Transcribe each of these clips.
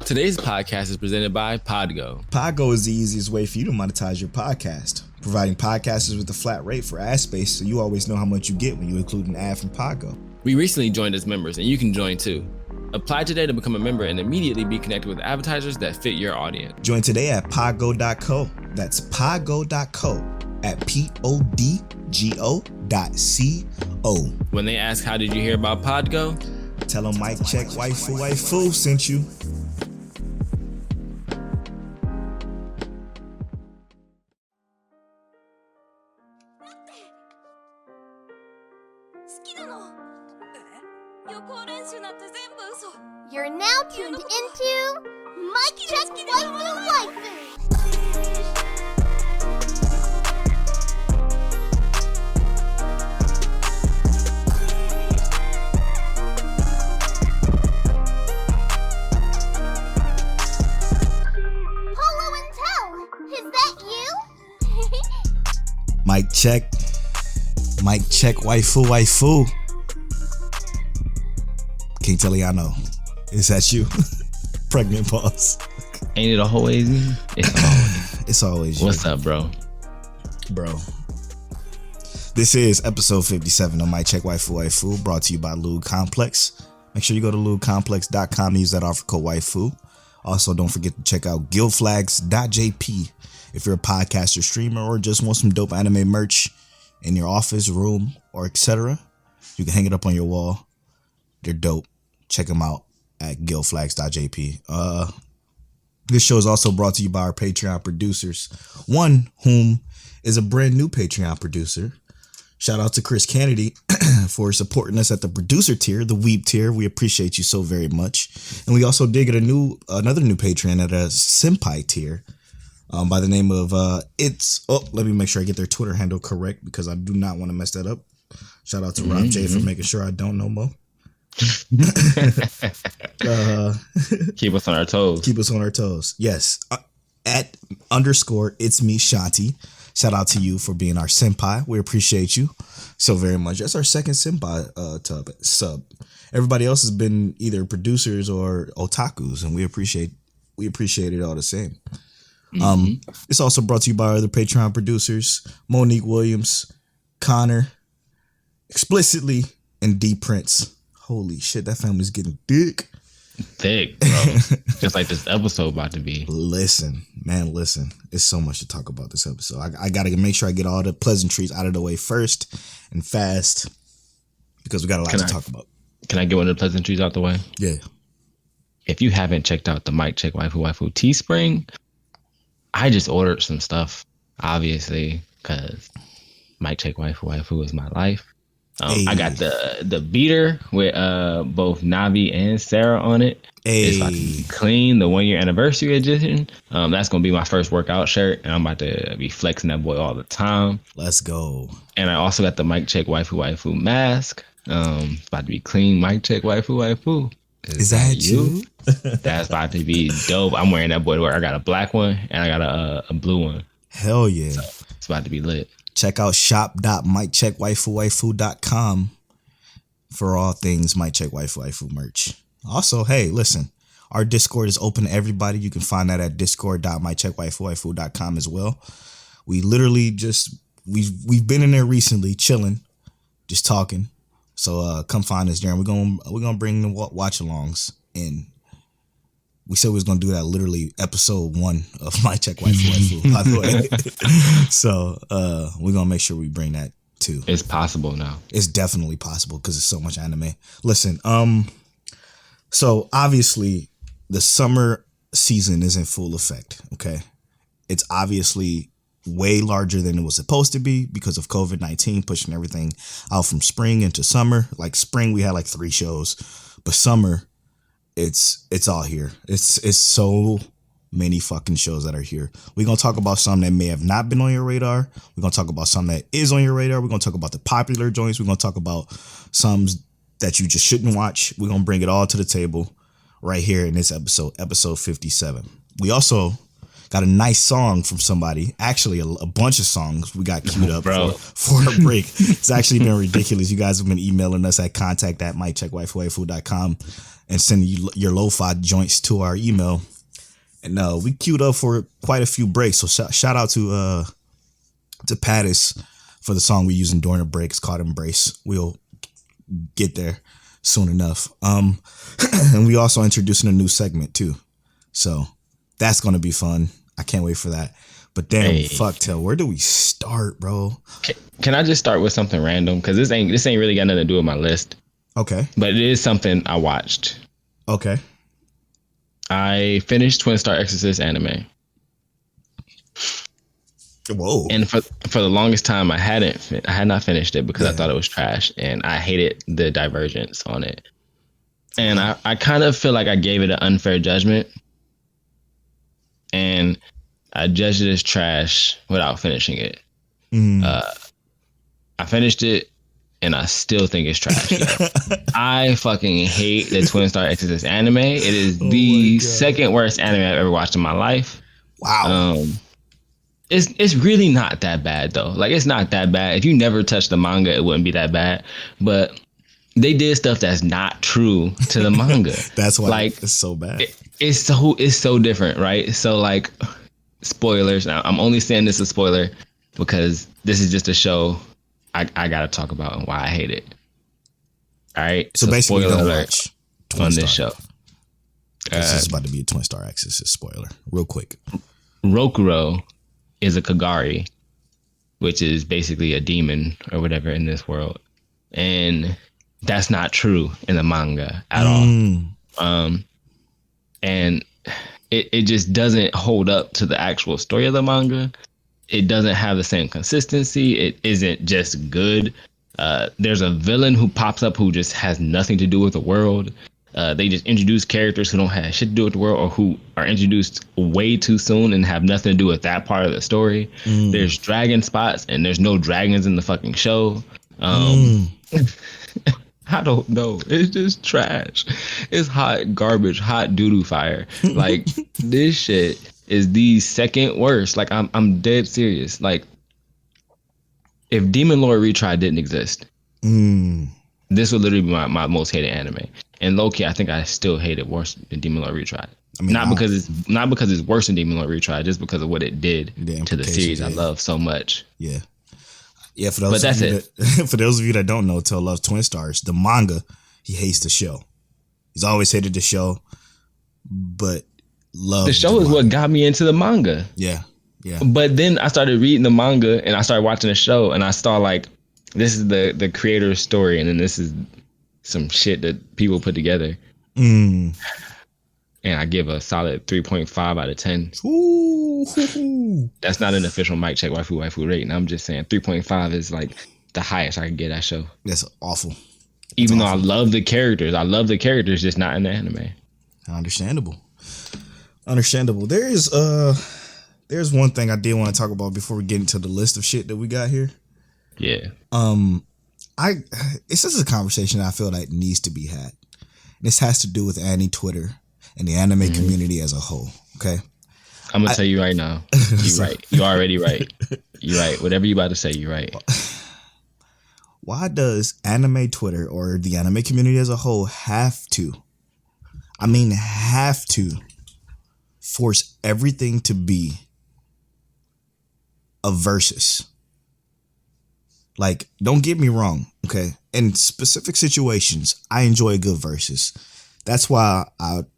Today's podcast is presented by Podgo. Podgo is the easiest way for you to monetize your podcast, providing podcasters with a flat rate for ad space so you always know how much you get when you include an ad from Podgo. We recently joined as members, and you can join too. Apply today to become a member and immediately be connected with advertisers that fit your audience. Join today at podgo.co. That's podgo.co at podgo.co. When they ask, how did you hear about Podgo? Tell them MicCheckWaifuWaifu sent you. You're now tuned into MicCheckWaifuWaifu. Polo and Tell, is that you? MicCheckWaifuWaifu. King Teliano, is that you? Pregnant pause. Ain't it always me? It's always you. What's up, bro? This is episode 57 of MicCheckWaifuWaifu, brought to you by Lube Complex. Make sure you go to lubecomplex.com and use that offer code waifu. Also, don't forget to check out guildflags.jp if you're a podcaster, streamer, or just want some dope anime merch in your office, room, or etc. You can hang it up on your wall. They're dope. Check them out at guildflags.jp. This show is also brought to you by our Patreon producers, one whom is a brand new Patreon producer. Shout out to Chris Kennedy for supporting us at the producer tier, the weeb tier. We appreciate you so very much. And we also did get another new patron at a senpai tier by the name of let me make sure I get their Twitter handle correct because I do not want to mess that up. Shout out to Rob J for making sure I don't know more. Keep us on our toes. Yes. At _ it's me, Shanti. Shout out to you for being our senpai. We appreciate you so very much. That's our second senpai sub. Everybody else has been either producers or otakus, and we appreciate it all the same. It's also brought to you by our other Patreon producers, Monique Williams, Connor, Explicitly, and D Prince. Holy shit, that family's getting thick, bro. Just like this episode about to be. Listen. It's so much to talk about this episode. I got to make sure I get all the pleasantries out of the way first and fast because we got a lot to talk about. Can I get one of the pleasantries out the way? Yeah. If you haven't checked out the MicCheckWaifuWaifu Teespring, I just ordered some stuff, obviously, because MicCheckWaifuWaifu is my life. I got the beater with both Navi and Sarah on it. It's about to be clean, the 1 year anniversary edition. That's gonna be my first workout shirt, and I'm about to be flexing that boy all the time. Let's go. And I also got the MicCheckWaifuWaifu mask. It's about to be clean. MicCheckWaifuWaifu. Is that you? That's about to be dope. I'm wearing that boy to work. I got a black one and I got a blue one. Hell yeah! So it's about to be lit. Check out shop.MicCheckWaifuWaifu.com for all things MicCheckWaifuWaifu merch. Also, hey, listen, our Discord is open to everybody. You can find that at discord.MicCheckWaifuWaifu.com as well. We literally we've been in there recently, chilling, just talking. So come find us there. And we're gonna bring the watch-alongs in. We said we was going to do that literally episode 1 of MicCheckWaifuWaifu, by the way. So we're going to make sure we bring that too. It's possible now. It's definitely possible because there's so much anime. Listen, so obviously the summer season is in full effect, okay? It's obviously way larger than it was supposed to be because of COVID-19 pushing everything out from spring into summer. Like spring, we had like 3 shows, but summer, it's all here. It's so many fucking shows that are here. We're going to talk about some that may have not been on your radar. We're going to talk about some that is on your radar. We're going to talk about the popular joints. We're going to talk about some that you just shouldn't watch. We're going to bring it all to the table right here in this episode 57. We also got a nice song from somebody. Actually, a bunch of songs we got queued up for a break. It's actually been ridiculous. You guys have been emailing us at contact@MicCheckWaifuWaifu.com and sending you your lo-fi joints to our email. And we queued up for quite a few breaks. So shout out to Padius for the song we're using during the break. It's called Embrace. We'll get there soon enough. And we also introducing a new segment too. So that's going to be fun. I can't wait for that. But damn, Tell, where do we start, bro? Can I just start with something random? Because this ain't really got nothing to do with my list. Okay. But it is something I watched. Okay. I finished Twin Star Exorcist anime. Whoa. And for the longest time, I had not finished it because I thought it was trash and I hated the divergence on it. And I kind of feel like I gave it an unfair judgment. And I judged it as trash without finishing it. I finished it and I still think it's trash. I fucking hate the Twin Star Exorcist anime. It is the second worst anime I've ever watched in my life. Wow. It's really not that bad though. Like, it's not that bad. If you never touched the manga, it wouldn't be that bad. But they did stuff that's not true to the manga. That's why it's so bad. It's so different, right? So like, spoilers. Now, I'm only saying this is a spoiler because this is just a show I gotta talk about and why I hate it. All right. So basically, spoiler you're gonna alert watch on this show. This is about to be a Twin Star Exorcist spoiler. Real quick. Rokuro is a Kagari, which is basically a demon or whatever in this world. And that's not true in the manga at all. And it just doesn't hold up to the actual story of the manga. It doesn't have the same consistency. It isn't just good. There's a villain who pops up who just has nothing to do with the world. They just introduce characters who don't have shit to do with the world or who are introduced way too soon and have nothing to do with that part of the story. There's dragon spots and there's no dragons in the fucking show. I don't know. It's just trash. It's hot garbage, hot doo-doo fire. Like, this shit is the second worst. Like, I'm dead serious. Like, if Demon Lord Retry didn't exist, this would literally be my most hated anime. And low-key, I think I still hate it worse than Demon Lord Retry. I mean, not because it's worse than Demon Lord Retry, just because of what it did to the series I love so much. Yeah. Yeah, for those of you that don't know, Tell loves Twin Stars. The manga, he hates the show. He's always hated the show, but loves the show is what got me into the manga. Yeah, yeah. But then I started reading the manga and I started watching the show and I saw like, this is the creator's story and then this is some shit that people put together. And I give a solid 3.5 out of 10. Ooh. That's not an official MicCheckWaifuWaifu rating. I'm just saying 3.5 is like the highest I can get that show. That's awful. Even though I love the characters. I love the characters, just not in the anime. Understandable. There's one thing I did want to talk about before we get into the list of shit that we got here. Yeah. This is a conversation I feel like needs to be had. This has to do with Twitter and the anime community as a whole. Okay. I'm gonna tell you right now. You're right. You're already right. You're right. Whatever you about to say, you're right. Why does anime Twitter or the anime community as a whole have to force everything to be a versus? Like, don't get me wrong, okay? In specific situations, I enjoy a good versus. That's why I'll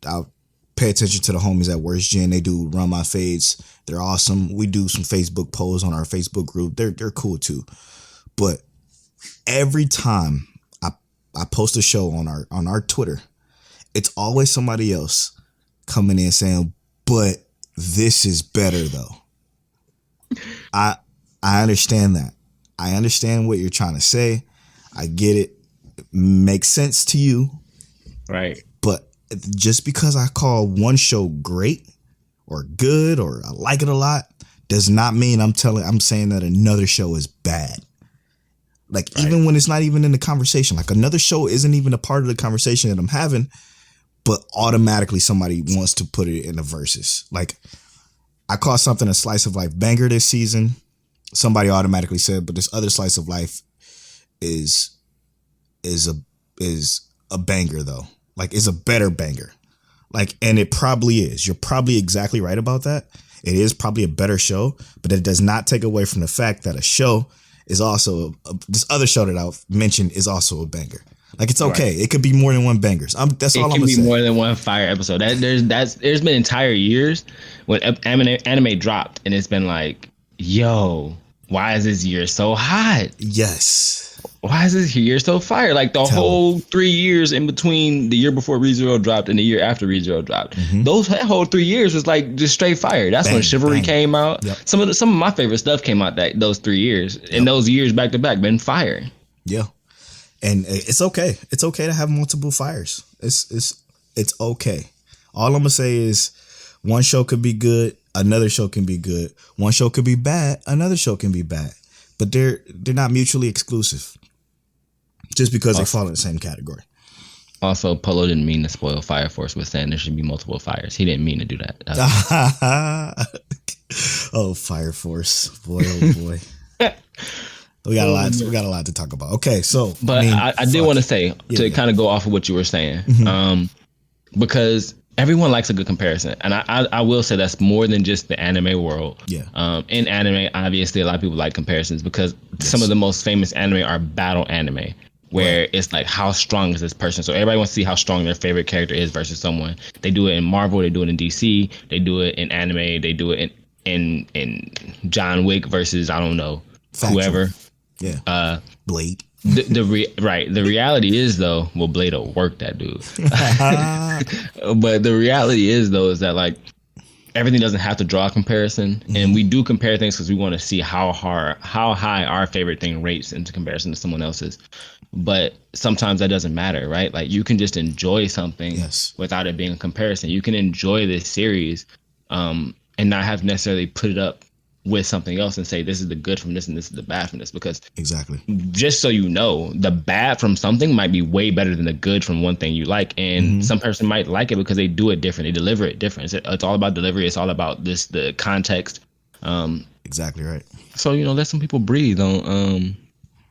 pay attention to the homies at Worst Gen. They do Run My Fades. They're awesome. We do some Facebook polls on our Facebook group. They're cool too. But every time I post a show on our Twitter, it's always somebody else coming in saying, but this is better though. I understand that. I understand what you're trying to say. I get it. It makes sense to you. Right. But just because I call one show great or good or I like it a lot does not mean I'm saying that another show is bad. Like, right. Even when it's not even in the conversation, like another show isn't even a part of the conversation that I'm having, but automatically somebody wants to put it in the verses. Like, I caught something a slice of life banger this season. Somebody automatically said, but this other slice of life is a banger though. Like, is a better banger. Like, and it probably is. You're probably exactly right about that. It is probably a better show, but it does not take away from the fact that a show is also this other show that I've mentioned is also a banger. Like, it's okay. Right. It could be more than one bangers. That's all I'm gonna say. It can be more than one fire episode. There's been entire years when anime dropped, and it's been like, yo, why is this year so hot? Yes. Why is this year so fire? Like the whole 3 years in between the year before ReZero dropped and the year after ReZero dropped. Mm-hmm. That whole 3 years was like just straight fire. That's when Chivalry came out. Yep. Some of my favorite stuff came out those 3 years. Yep. And those years back to back been fire. Yeah. And it's okay. It's okay to have multiple fires. It's okay. All I'm gonna say is one show could be good, another show can be good. One show could be bad, another show can be bad. But they're not mutually exclusive. Just because they fall in the same category. Also, Polo didn't mean to spoil Fire Force with saying there should be multiple fires. He didn't mean to do that. Oh, Fire Force, boy, oh boy. We got a lot to talk about. Okay, so but I did want to say to kind of go off of what you were saying, because everyone likes a good comparison, and I will say that's more than just the anime world. Yeah. In anime, obviously, a lot of people like comparisons because some of the most famous anime are battle anime, where it's like, how strong is this person? So everybody wants to see how strong their favorite character is versus someone. They do it in Marvel, they do it in DC, they do it in anime, they do it in John Wick versus, I don't know, whoever. Yeah. Blade. The reality is though, well, Blade will work that dude. But the reality is though, is that like everything doesn't have to draw a comparison, and we do compare things because we want to see how high our favorite thing rates into comparison to someone else's. But sometimes that doesn't matter, right? Like you can just enjoy something without it being a comparison. You can enjoy this series and not have to necessarily put it up with something else and say this is the good from this and this is the bad from this, because just so you know, the bad from something might be way better than the good from one thing you like, and some person might like it because they do it different, they deliver it different. It's all about delivery, it's all about the context. Exactly right. So let some people breathe on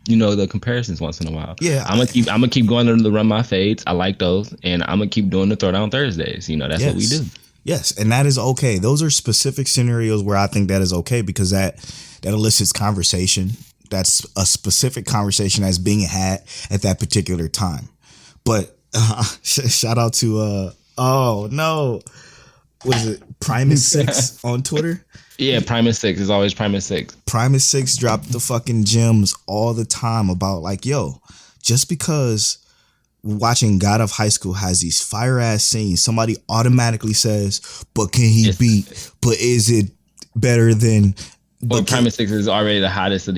the comparisons once in a while. Yeah, I'm gonna keep going under the Run My Fades. I like those, and I'm gonna keep doing the Throwdown Thursdays. That's what we do. Yes, and that is okay. Those are specific scenarios where I think that is okay, because that elicits conversation. That's a specific conversation that's being had at that particular time. But shout out to what is it? Primus6 on Twitter. Yeah, Primus6 is always Primus6. Primus6 dropped the fucking gems all the time about like, yo, just because watching God of High School has these fire ass scenes, somebody automatically says, but can he beat? But is it better than? Well, Primus6 is already the hottest of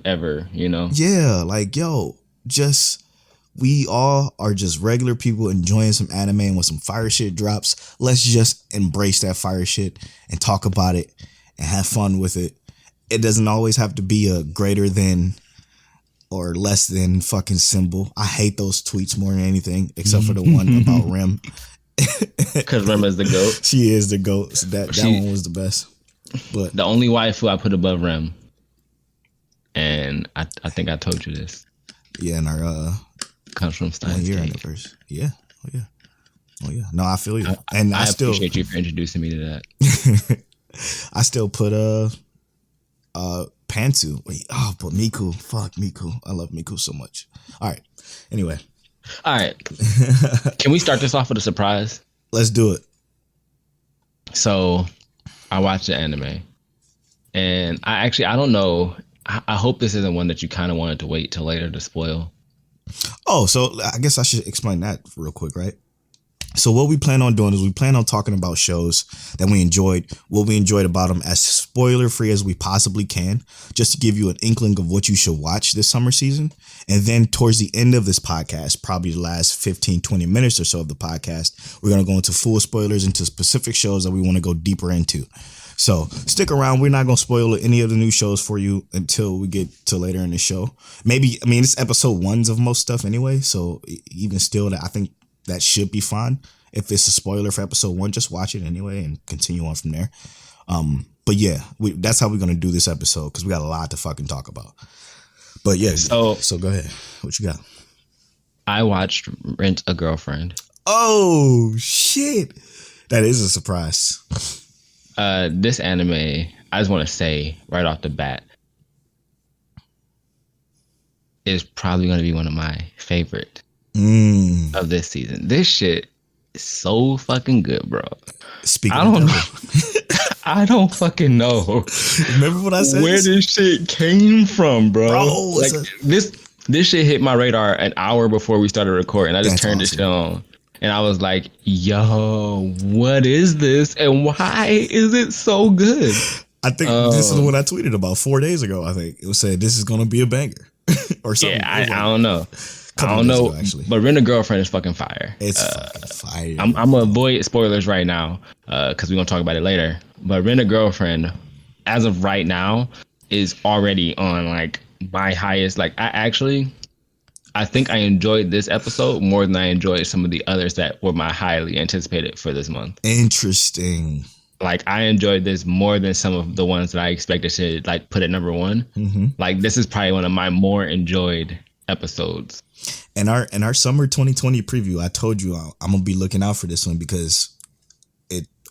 ever, Yeah, like yo, we all are just regular people enjoying some anime, and when some fire shit drops, let's just embrace that fire shit and talk about it and have fun with it. It doesn't always have to be a greater than or less than fucking symbol. I hate those tweets more than anything, except for the one about Rem. Because Rem is the GOAT. She is the GOAT. So that one was the best. But the only waifu I put above Rem, and I think I told you this. Yeah, and our comes from Steins 1 year anniversary. Yeah. Oh yeah. No, I feel you. And I still appreciate you for introducing me to that. I still put Pantsu. Wait, but Miku. Fuck Miku. I love Miku so much. All right. Anyway. All right. Can we start this off with a surprise? Let's do it. So I watched the anime, and I don't know. I hope this isn't one that you kind of wanted to wait till later to spoil. Oh, so I guess I should explain that real quick, right? So what we plan on doing is we plan on talking about shows that we enjoyed, what we enjoyed about them as spoiler free as we possibly can, just to give you an inkling of what you should watch this summer season. And then towards the end of this podcast, probably the last 15, 20 minutes or so of the podcast, we're going to go into full spoilers into specific shows that we want to go deeper into. So stick around. We're not going to spoil any of the new shows for you until we get to later in the show. It's episode 1s of most stuff anyway. So even still, I think that should be fine. If it's a spoiler for episode 1, just watch it anyway and continue on from there. But yeah, that's how we're gonna do this episode because we got a lot to fucking talk about. But yeah, so go ahead. What you got? I watched Rent a Girlfriend. Oh shit, that is a surprise. This anime, I just want to say right off the bat, is probably going to be one of my favorite of this season. This shit is so fucking good, bro. I don't know. I don't fucking know. Remember what I said? Where this shit came from, bro. Like this shit hit my radar an hour before we started recording. I just turned this shit on. And I was like, yo, what is this? And why is it so good? I think this is what I tweeted about 4 days ago. I think it was saying this is going to be a banger or something. Yeah, I don't know. I don't know, actually. But Rent a Girlfriend is fucking fire. It's fucking fire. I'm going to avoid spoilers right now because we're going to talk about it later. But Rent a Girlfriend, as of right now, is already on like my highest. Like I think I enjoyed this episode more than I enjoyed some of the others that were my highly anticipated for this month. Interesting. Like I enjoyed this more than some of the ones that I expected to like put at number one. Mm-hmm. Like this is probably one of my more enjoyed episodes. And our summer 2020 preview, I told you I'm gonna be looking out for this one because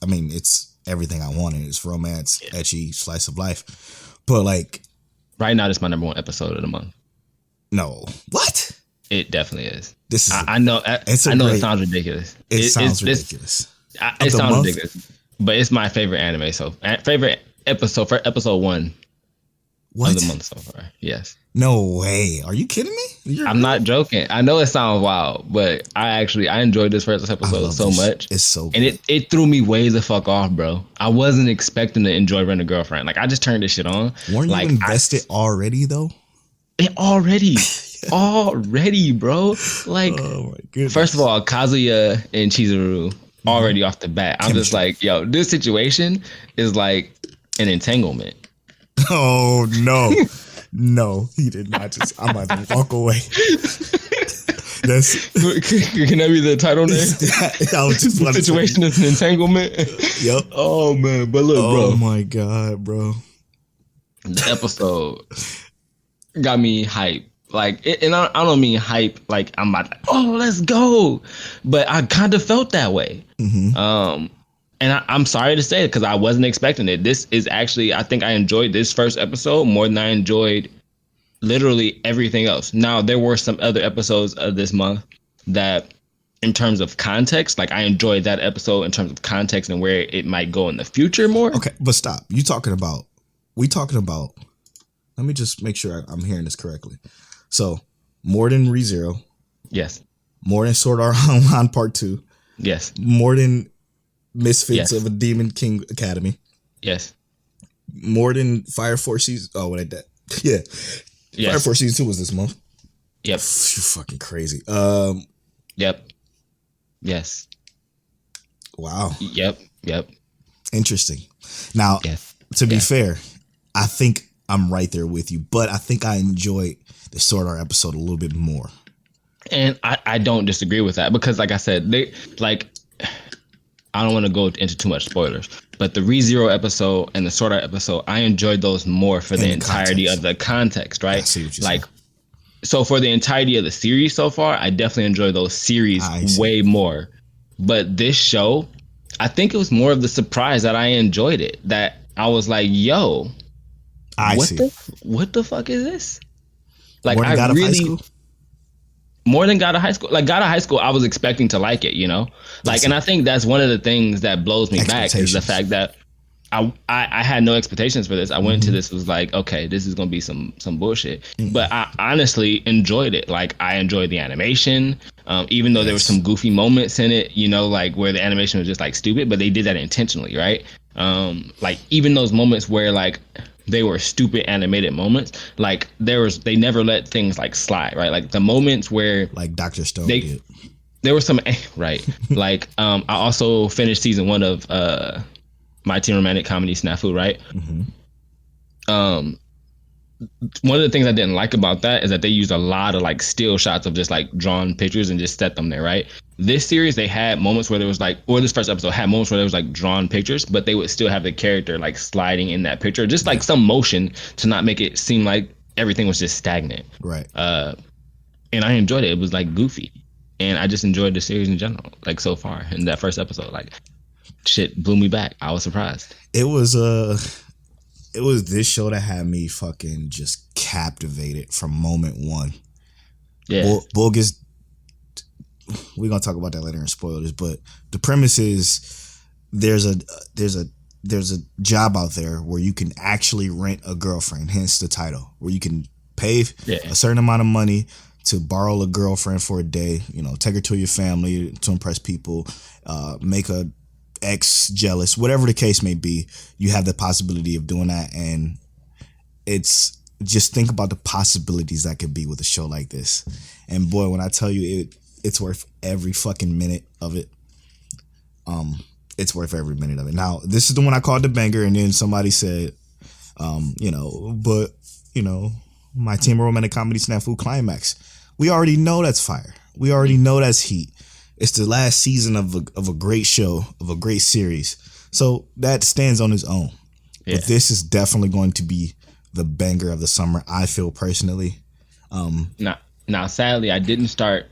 it's everything I wanted. It's romance, ecchi, slice of life. But like right now, this is my number one episode of the month. No, what? It definitely is. This is. I know. It sounds ridiculous. It sounds ridiculous. It sounds ridiculous, but it's my favorite anime. So favorite episode for episode 1 of the month so far. Yes. No way. Are you kidding me? I'm not joking. I know it sounds wild, but I enjoyed this first episode so much. It's so good. And it threw me way the fuck off, bro. I wasn't expecting to enjoy Rent a Girlfriend. Like I just turned this shit on. Weren't you invested already though? Already, bro. Like, oh my goodness. First of all, Kazuya and Chizuru already off the bat. I'm just like, yo, this situation is like an entanglement. Oh no, no, he did not. I'm about to walk away. Can that be the title name? The situation is an entanglement. Yep. Oh man, but look, bro. Oh my god, bro. The episode got me hype. Like, and I don't mean hype like I'm about to, oh, let's go. But I kind of felt that way. Mm-hmm. And I'm sorry to say it because I wasn't expecting it. This is actually, I think I enjoyed this first episode more than I enjoyed literally everything else. Now, there were some other episodes of this month that, in terms of context, like I enjoyed that episode in terms of context and where it might go in the future more. Okay, but stop. Let me just make sure I'm hearing this correctly. So, more than ReZero. Yes. More than Sword Art Online Part 2. Yes. More than Misfits of a Demon King Academy. Yes. More than Fire Force Season. Oh, what I did. Yeah. Yes. Fire Force Season 2 was this month. Yep. You're fucking crazy. Yep. Yes. Wow. Yep. Interesting. Now, to be fair, I think I'm right there with you, but I think I enjoyed the Sword Art episode a little bit more. And I don't disagree with that because, like I said, I don't want to go into too much spoilers, but the ReZero episode and the Sword Art episode, I enjoyed those more for the entirety of the context, right? Like, so for the entirety of the series so far, I definitely enjoyed those series way more. But this show, I think it was more of the surprise that I enjoyed it. That I was like, yo, what the fuck is this? Like, more than God of High School? More than God of High School. Like, God of High School, I was expecting to like it, you know? Like, and I think that's one of the things that blows me back is the fact that I had no expectations for this. I went to this, was like, okay, this is going to be some bullshit. But I honestly enjoyed it. Like, I enjoyed the animation, even though there were some goofy moments in it, you know, like where the animation was just like stupid, but they did that intentionally, right? Like, even those moments where like they were stupid animated moments, like they never let things like slide, right? Like the moments where like Dr. Stone did. There was some right. Like I also finished season 1 of My Teen Romantic Comedy Snafu, right? One of the things I didn't like about that is that they used a lot of like still shots of just like drawn pictures and just set them there, right? this series, they had moments where there was like, or this first episode had moments where there was like drawn pictures, but they would still have the character like sliding in that picture, just like some motion to not make it seem like everything was just stagnant. Right. And I enjoyed it. It was like goofy, and I just enjoyed the series in general. Like so far in that first episode, like shit blew me back. I was surprised. It was this show that had me fucking just captivated from moment one. Yeah. Bogus. We're gonna talk about that later and spoil this, but the premise is there's a job out there where you can actually rent a girlfriend, hence the title, where you can pay a certain amount of money to borrow a girlfriend for a day, take her to your family to impress people, make a ex jealous, whatever the case may be. You have the possibility of doing that, and it's just think about the possibilities that could be with a show like this. And boy, when I tell you it's worth every fucking minute of it. It's worth every minute of it. Now, this is the one I called the banger, and then somebody said, my Team Romantic Comedy Snafu Climax. We already know that's fire. We already know that's heat. It's the last season of a great show, of a great series. So that stands on its own. Yeah. But this is definitely going to be the banger of the summer, I feel personally. Now, sadly, I didn't start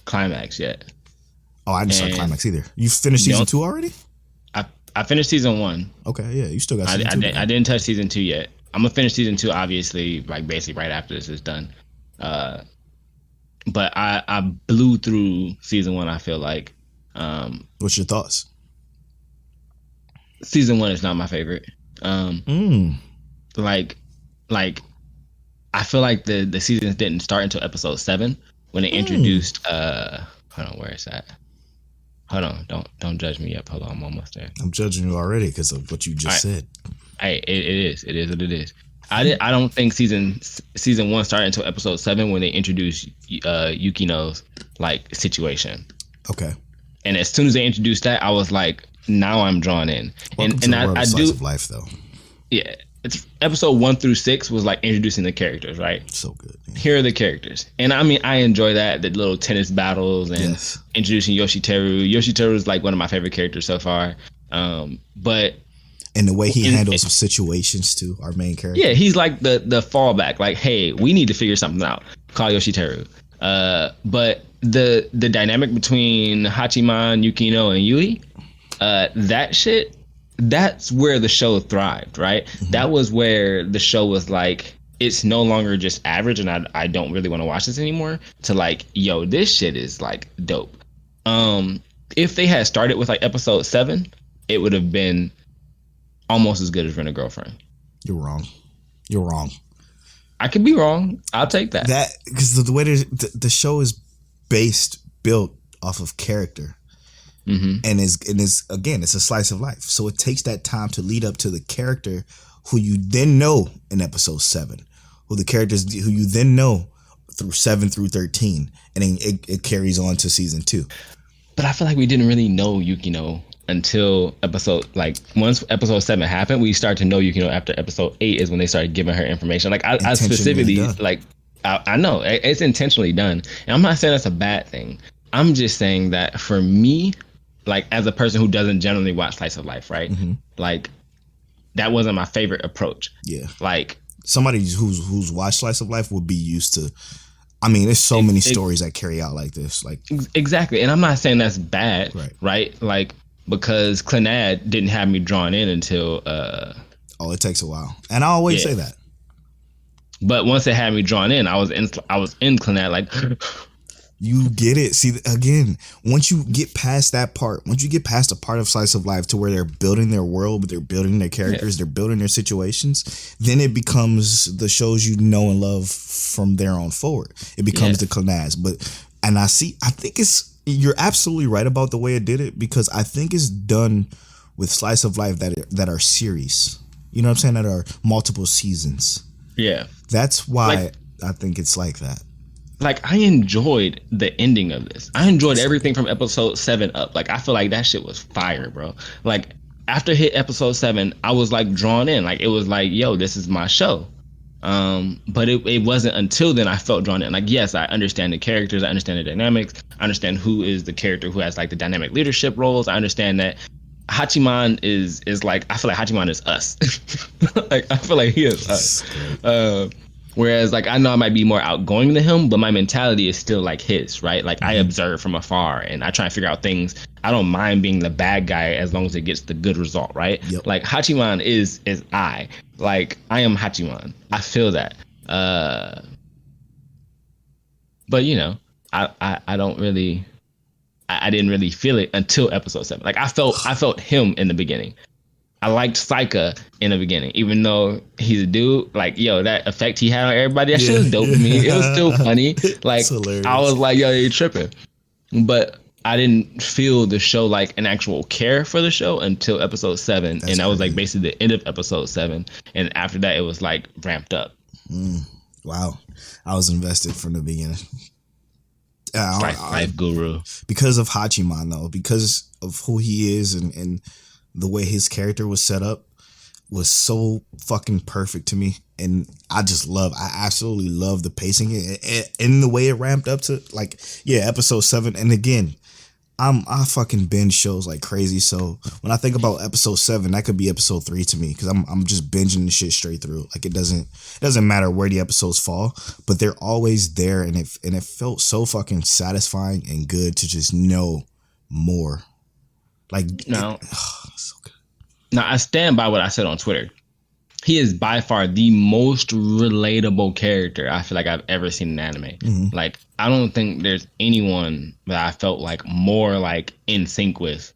Climax yet. Oh, I didn't start Climax either. You finished season 2 already? I finished season 1. Okay, yeah, you still got season 2. I didn't touch season 2 yet. I'm gonna finish season 2, obviously, like basically right after this is done. But I blew through season 1. I feel like. What's your thoughts? Season 1 is not my favorite. Like I feel like the seasons didn't start until episode 7 when they introduced. Hold on, where is that? Hold on, don't judge me yet. Hold on, I'm almost there. I'm judging you already because of what you just said. Hey, it is what it is. I don't think season 1 started until episode 7 when they introduced Yukino's like situation. Okay. And as soon as they introduced that, I was like, now I'm drawn in. Welcome to the world of slice of life, though. Yeah, it's episode 1 through 6 was like introducing the characters, right? So good. Man. Here are the characters, and I mean, I enjoy that, the little tennis battles and introducing Yoshiteru. Yoshiteru is like one of my favorite characters so far. But and the way he handles situations too, our main character. Yeah, he's like the fallback. Like, hey, we need to figure something out. Call Yoshiteru. But the dynamic between Hachiman, Yukino, and Yui, that shit. That's where the show thrived, right? Mm-hmm. That was where the show was like, it's no longer just average and I don't really want to watch this anymore, to like, yo, this shit is like dope. If they had started with like episode 7, it would have been almost as good as Rent a Girlfriend. You're wrong. I could be wrong. I'll take that. Because the way the show is built off of character. Mm-hmm. And is again, it's a slice of life. So it takes that time to lead up to the character who you then know in episode 7, who you then know through 7 through 13, and then it carries on to season 2. But I feel like we didn't really know Yukino until once episode 7 happened, we started to know Yukino after episode 8 is when they started giving her information. Like I specifically I know it's intentionally done, and I'm not saying that's a bad thing. I'm just saying that for me, like as a person who doesn't generally watch slice of life, right? Mm-hmm. Like that wasn't my favorite approach. Yeah. Like somebody who's watched slice of life would be used to. I mean, there's so many stories that carry out like this. Like exactly, and I'm not saying that's bad, right? Like because Clannad didn't have me drawn in until. It takes a while, and I always say that. But once it had me drawn in, I was in Clannad like. You get it. See, again, once you get past that part, once you get past a part of slice of life to where they're building their world, they're building their characters, they're building their situations, then it becomes the shows you know and love from there on forward. It becomes the Clannad. I think you're absolutely right about the way it did it, because I think it's done with slice of life that are series. You know what I'm saying? That are multiple seasons. Yeah. That's why I think it's like that. Like, I enjoyed the ending of this. I enjoyed everything from episode 7 up. Like, I feel like that shit was fire, bro. Like, after hit episode 7, I was like drawn in. Like, it was like, yo, this is my show. But it wasn't until then I felt drawn in. Like, yes, I understand the characters, I understand the dynamics, I understand who is the character who has like the dynamic leadership roles. I understand that Hachiman is like, I feel like Hachiman is us. Like, I feel like he is us. Whereas like I know I might be more outgoing than him, but my mentality is still like his, right? Like I observe from afar and I try and figure out things. I don't mind being the bad guy as long as it gets the good result, right? Yep. Like Hachiman is I. Like I am Hachiman. I feel that. But you know, I don't really, I didn't really feel it until episode 7. Like I felt him in the beginning. I liked Saika in the beginning, even though he's a dude. Like, yo, that effect he had on everybody, that shit was dope to me. It was still funny. Like, I was like, yo, you're tripping. But I didn't feel the show like an actual care for the show until episode 7. That's and that was like basically the end of episode 7. And after that, it was like ramped up. Wow. I was invested from the beginning. Life guru. Because of Hachiman, though, because of who he is and the way his character was set up was so fucking perfect to me. And I absolutely love the pacing and the way it ramped up to like, yeah, episode 7. And again, I fucking binge shows like crazy. So when I think about episode 7, that could be episode 3 to me. Cause I'm just binging the shit straight through. Like it doesn't matter where the episodes fall, but they're always there. And it felt so fucking satisfying and good to just know more. Like no. So good. Now I stand by what I said on Twitter. He is by far the most relatable character I feel like I've ever seen in anime. Mm-hmm. Like I don't think there's anyone that I felt like more like in sync with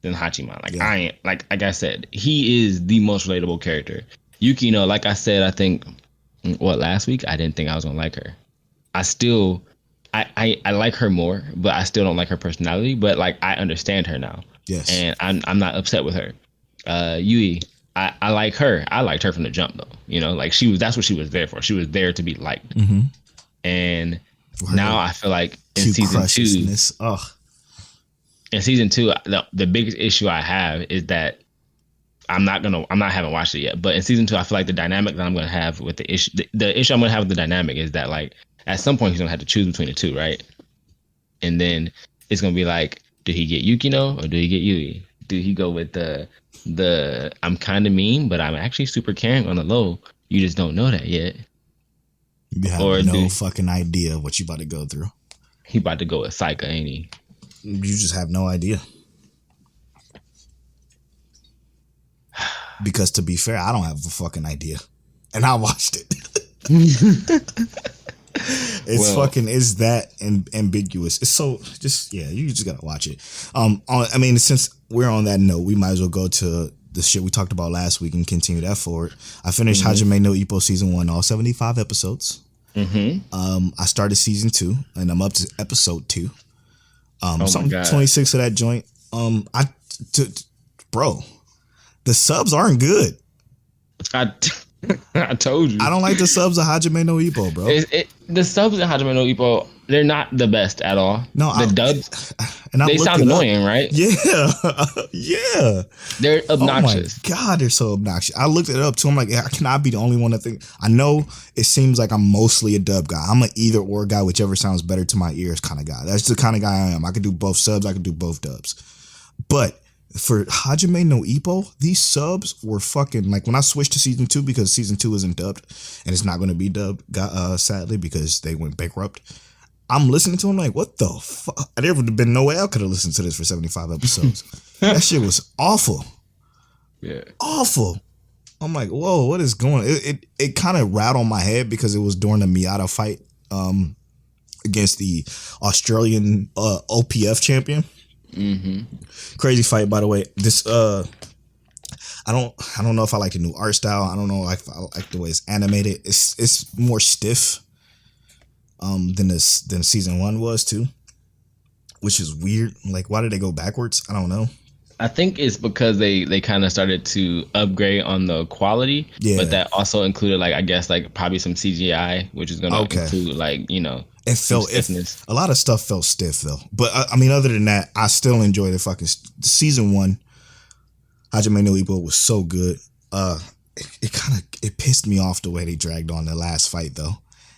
than Hachiman. Like I ain't like I said, he is the most relatable character. Yukino, like I said, I think last week I didn't think I was gonna like her. I still I like her more, but I still don't like her personality. But like I understand her now. Yes. And I'm not upset with her. Yui, I like her. I liked her from the jump though. You know, like that's what she was there for. She was there to be liked. Mm-hmm. And now I feel like in season 2, in season 2, the biggest issue I have is that haven't watched it yet, but in season 2, I feel like the dynamic that I'm going to have with the issue I'm going to have with the dynamic is that like at some point he's going to have to choose between the two, right? And then it's going to be like, did he get Yukino or did he get Yui? Did he go with the I'm kind of mean, but I'm actually super caring on the low? You just don't know that yet. You have no fucking idea what you about to go through. He about to go with Saika, ain't he? You just have no idea. Because to be fair, I don't have a fucking idea. And I watched it. It's that ambiguous. It's so you just gotta watch it. I mean, since we're on that note, we might as well go to the shit we talked about last week and continue that forward. I finished Hajime no Ippo season 1, all 75 episodes. Mm-hmm. I started season 2 and I'm up to episode 2. 26 of that joint. Bro, the subs aren't good. I told you. I don't like the subs of Hajime no Ippo, bro. The subs of Hajime no Ippo, they're not the best at all. No, the dubs, they sound annoying, right? Yeah, yeah. They're obnoxious. Oh my God, they're so obnoxious. I looked it up too. I'm like, I cannot be the only one that think. I know it seems like I'm mostly a dub guy. I'm an either or guy, whichever sounds better to my ears kind of guy. That's the kind of guy I am. I could do both subs. I could do both dubs. But for Hajime no Ippo, these subs were fucking like when I switched to season 2 because season 2 isn't dubbed and it's not going to be dubbed, sadly, because they went bankrupt. I'm listening to them like, what the fuck? There would have been no way I could have listened to this for 75 episodes. That shit was awful. Yeah. Awful. I'm like, whoa, what is going on? It kind of rattled my head because it was during the Miata fight against the Australian OPF champion. Mm-hmm. Crazy fight, by the way. This I don't know if I like the new art style. I don't know if I like the way it's animated. It's more stiff than season 1 was too, which is weird. Like, why did they go backwards? I don't know. I think it's because they kind of started to upgrade on the quality, but that also included like I guess like probably some CGI, which is going to include like it felt a lot of stuff felt stiff though. But I mean, other than that, I still enjoyed the fucking season 1. Hajime no Ippo was so good. it pissed me off the way they dragged on the last fight though.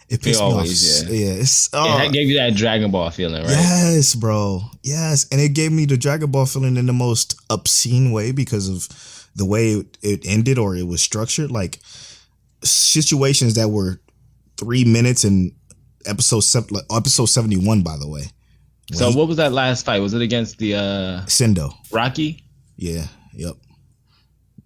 It pissed me off. Yeah, it gave you that Dragon Ball feeling, right? Yes, bro. Yes, and it gave me the Dragon Ball feeling in the most obscene way because of the way it ended or it was structured. Like situations that were 3 minutes in episode 71, by the way. So what was that last fight? Was it against the Sendo? Rocky? Yeah. Yep.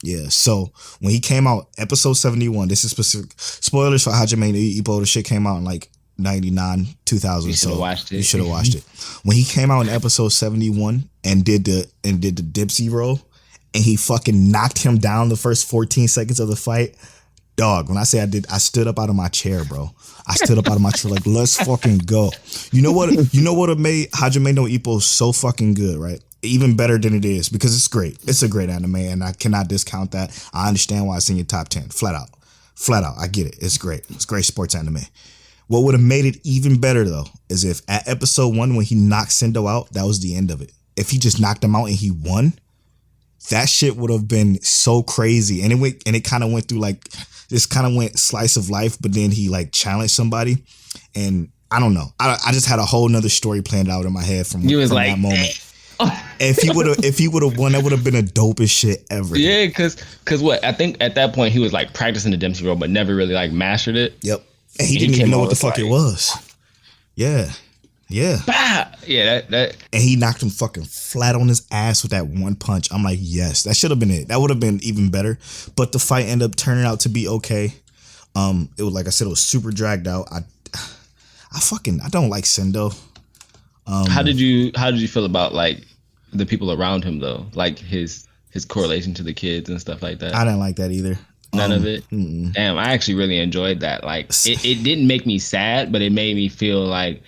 Yeah. So when he came out, episode 71, this is specific spoilers for Hajime no Ippo. The shit came out in like 99, 2000. You should have watched it. You should have watched it. When he came out in episode 71 and did the dipsy roll, and he fucking knocked him down the first 14 seconds of the fight. Dog, when I say I stood up out of my chair, bro. I stood up out of my chair like, let's fucking go. You know what made Hajime no Ippo so fucking good, right? Even better than it is, because it's great. It's a great anime, and I cannot discount that. I understand why it's in your top 10. Flat out. I get it. It's great. It's great sports anime. What would have made it even better, though, is if at episode 1, when he knocked Sendo out, that was the end of it. If he just knocked him out and he won, that shit would have been so crazy. And it kind of went through like, this kind of went slice of life, but then he like challenged somebody. And I don't know. I just had a whole nother story planned out in my head from that moment. If he would have won, that would have been a dopest shit ever. Yeah, cause what I think at that point he was like practicing the Dempsey roll, but never really like mastered it. Yep, and he didn't even know what the fuck it was. Yeah. Bah! Yeah, that. And he knocked him fucking flat on his ass with that one punch. I'm like, yes, that should have been it. That would have been even better. But the fight ended up turning out to be okay. It was, like I said, it was super dragged out. I don't like Sendo. How did you feel about like the people around him though? Like his correlation to the kids and stuff like that? I didn't like that either. None of it? Mm-mm. Damn, I actually really enjoyed that. Like it didn't make me sad, but it made me feel like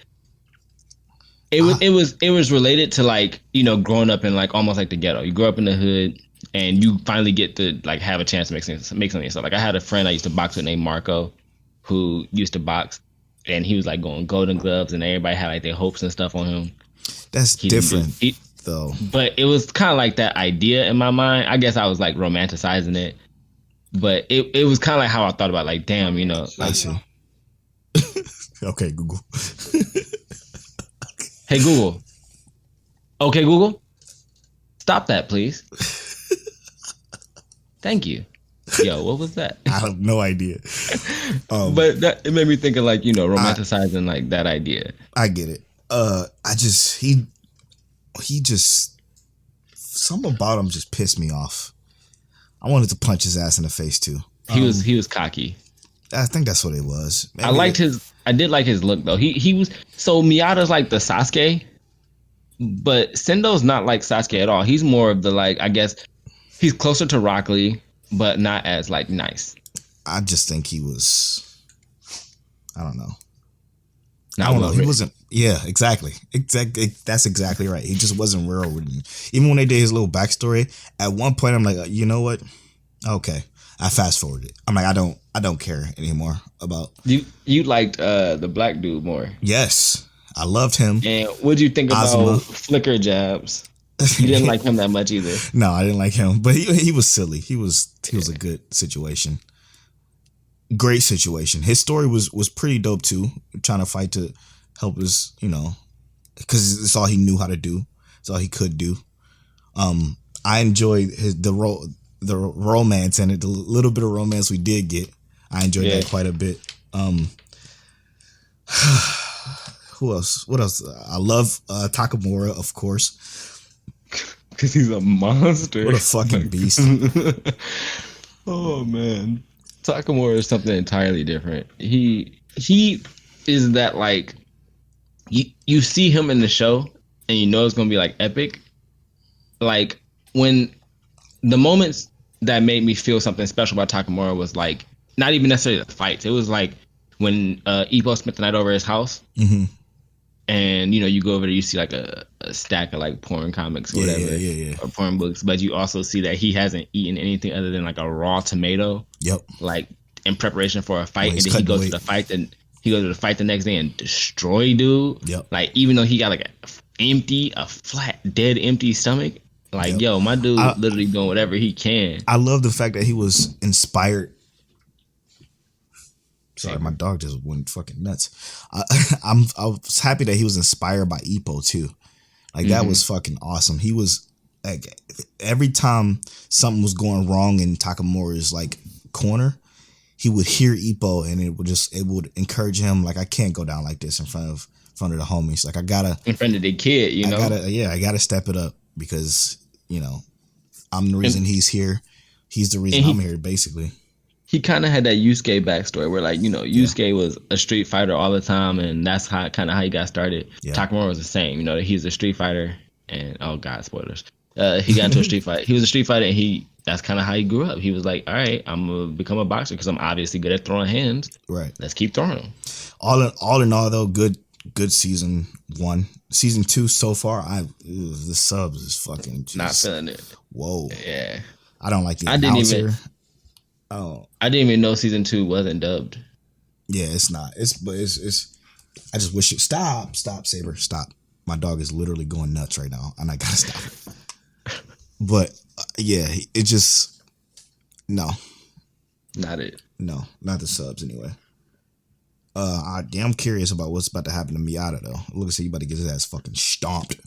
it was related to like, you know, growing up in like almost like the ghetto. You grow up in the hood and you finally get to like have a chance to make something of yourself. Like I had a friend I used to box with named Marco who used to box, and he was like going Golden Gloves and everybody had like their hopes and stuff on him. That's different though. But it was kind of like that idea in my mind. I guess I was like romanticizing it. But it was kind of like how I thought about like, damn, you know. Like, I see. Okay, Google. Hey, Google. Okay, Google. Stop that, please. Thank you. Yo, what was that? I have no idea. But it made me think of like, you know, romanticizing like that idea. I get it. He just, something about him just pissed me off. I wanted to punch his ass in the face too. He was cocky. I think that's what it was. Maybe I did like his look though. He was, so Miyata's like the Sasuke, but Sendo's not like Sasuke at all. He's more of the like, I guess he's closer to Rock Lee, but not as like nice. I just think he was, I don't know. I don't know. He wasn't. Yeah, exactly. That's exactly right. He just wasn't real with me. Even when they did his little backstory, at one point I'm like, you know what? Okay, I fast forwarded. I'm like, I don't care anymore about. You liked the black dude more. Yes, I loved him. And what'd you think about Flicker Jabs? You didn't like him that much either. No, I didn't like him, but he was silly. He was a good situation. Great situation. His story was pretty dope too. Trying to fight to help his, you know, because it's all he knew how to do. It's all he could do. I enjoyed the romance and the little bit of romance we did get. I enjoyed that quite a bit. Who else? What else? I love Takamura, of course, because he's a monster. What a fucking beast! Oh man. Takamura is something entirely different. He is that like you see him in the show and you know it's gonna be like epic. Like when the moments that made me feel something special about Takamura was like not even necessarily the fights. It was like when Ippo spent the night over his house, and you know you go over there, you see like a stack of like porn comics or whatever, or porn books, but you also see that he hasn't eaten anything other than like a raw tomato. Yep. Like in preparation for a fight, and then he goes to the fight, and he goes to the fight the next day and destroy dude. Yep. Like even though he got like a flat, dead, empty stomach, Like, yo, my dude literally doing whatever he can. I love the fact that he was inspired. Sorry, my dog just went fucking nuts. I was happy that he was inspired by Ippo too. Like that was fucking awesome. He was like, every time something was going wrong in Takamura's like corner, he would hear Ippo and it would encourage him. Like, I can't go down like this in front of the homies. Like, I gotta in front of the kid, you know. I gotta step it up because, you know, I'm the reason he's here. He's the reason I'm here, basically. He kind of had that Yusuke backstory where, like, you know, Yusuke was a street fighter all the time, and that's how he got started. Yeah. Takamura was the same, you know, he's a street fighter, and oh god, spoilers. He got into a street fight. He was a street fighter, and that's kind of how he grew up. He was like, all right, I'm gonna become a boxer because I'm obviously good at throwing hands. Right. Let's keep throwing them. All in all, though, good season 1. Season 2 so far, the subs is fucking just, not feeling it. Whoa. Yeah. I don't like the announcer. I didn't even know season 2 wasn't dubbed. Yeah, it's not. It's I just wish it. Stop, Saber, stop. My dog is literally going nuts right now, and I gotta stop it. But yeah, it just no. Not it. No, not the subs anyway. I'm curious about what's about to happen to Miata though. Look at, see, you about to get his ass fucking stomped.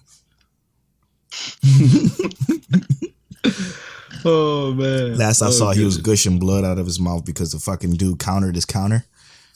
Oh man! Last I saw, he was gushing blood out of his mouth because the fucking dude countered his counter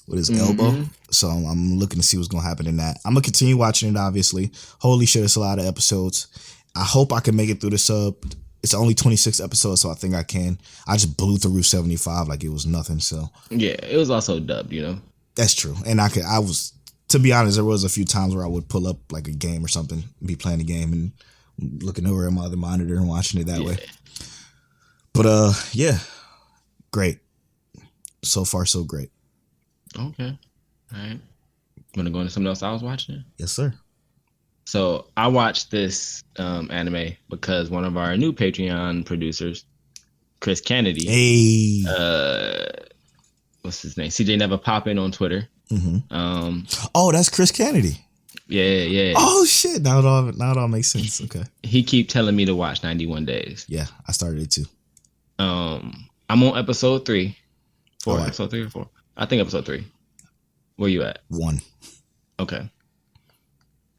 with his elbow. So I'm looking to see what's gonna happen in that. I'm gonna continue watching it. Obviously, holy shit, it's a lot of episodes. I hope I can make it through the sub. It's only 26 episodes, so I think I can. I just blew through 75 like it was nothing. So yeah, it was also dubbed, you know. That's true, and I was, to be honest, there was a few times where I would pull up like a game or something, be playing the game and looking over at my other monitor and watching it that way. But yeah, great. So far, so great. Okay, all right. Want to go into something else I was watching? Yes, sir. So I watched this anime because one of our new Patreon producers, Chris Kennedy, what's his name? CJ Never Poppin' on Twitter. Oh, that's Chris Kennedy. Yeah. Oh shit! Now it all makes sense. Okay. He keep telling me to watch 91 Days. Yeah, I started it too. I'm on episode 3. Episode 3 or 4? I think episode 3. Where you at? 1. Okay.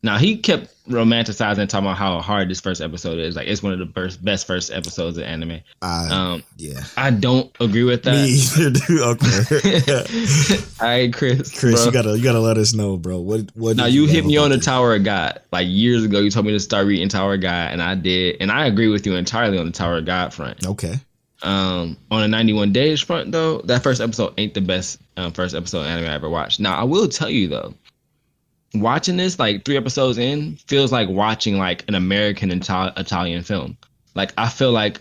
Now he kept romanticizing and talking about how hard this first episode is. Like, it's one of the best first episodes of anime. Yeah. I don't agree with that. Me either, dude. Okay. All right, Chris, bro. you gotta let us know, bro. What? Now you hit me on the Tower of God like years ago. You told me to start reading Tower of God, and I did, and I agree with you entirely on the Tower of God front. Okay. On the 91 Days front, though, that first episode ain't the best first episode of anime I ever watched. Now I will tell you though, watching this like 3 episodes in feels like watching like an American Italian film. Like, I feel like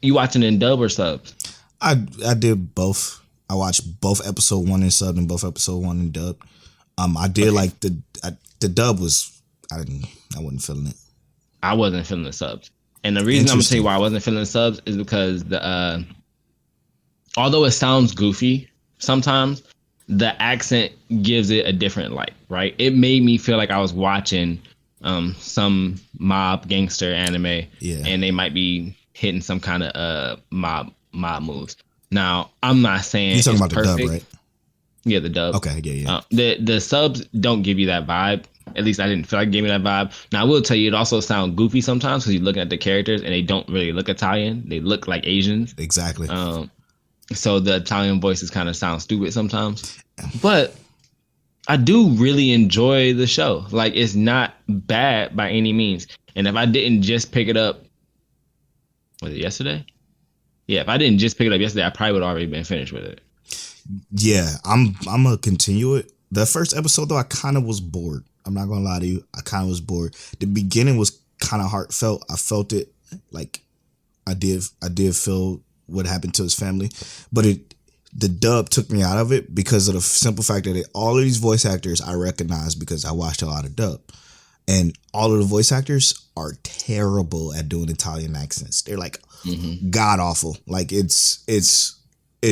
you watching in dub or subs? I did both. I watched both episode 1 in sub and both episode 1 in dub. I did like the dub was, I wasn't feeling it. I wasn't feeling the subs, and the reason I'm gonna tell you why I wasn't feeling the subs is because although it sounds goofy sometimes, the accent gives it a different light, right? It made me feel like I was watching some mob gangster anime, and they might be hitting some kind of mob moves. Now, I'm not saying you're talking about perfect. The dub, right? Yeah, the dub. Okay, yeah. The subs don't give you that vibe. At least I didn't feel like it gave me that vibe. Now, I will tell you, it also sounds goofy sometimes because you're looking at the characters and they don't really look Italian. They look like Asians. Exactly. So the Italian voices kind of sound stupid sometimes. But I do really enjoy the show. Like, it's not bad by any means. And if I didn't just pick it up, was it yesterday? Yeah, if I didn't just pick it up yesterday, I probably would have already been finished with it. Yeah, I'm gonna continue it. The first episode though, I kind of was bored. I'm not gonna lie to you. I kind of was bored. The beginning was kind of heartfelt. I felt it, like I did feel what happened to his family, but the dub took me out of it because of the simple fact that all of these voice actors I recognize because I watched a lot of dub, and all of the voice actors are terrible at doing Italian accents. They're like god awful. Like it's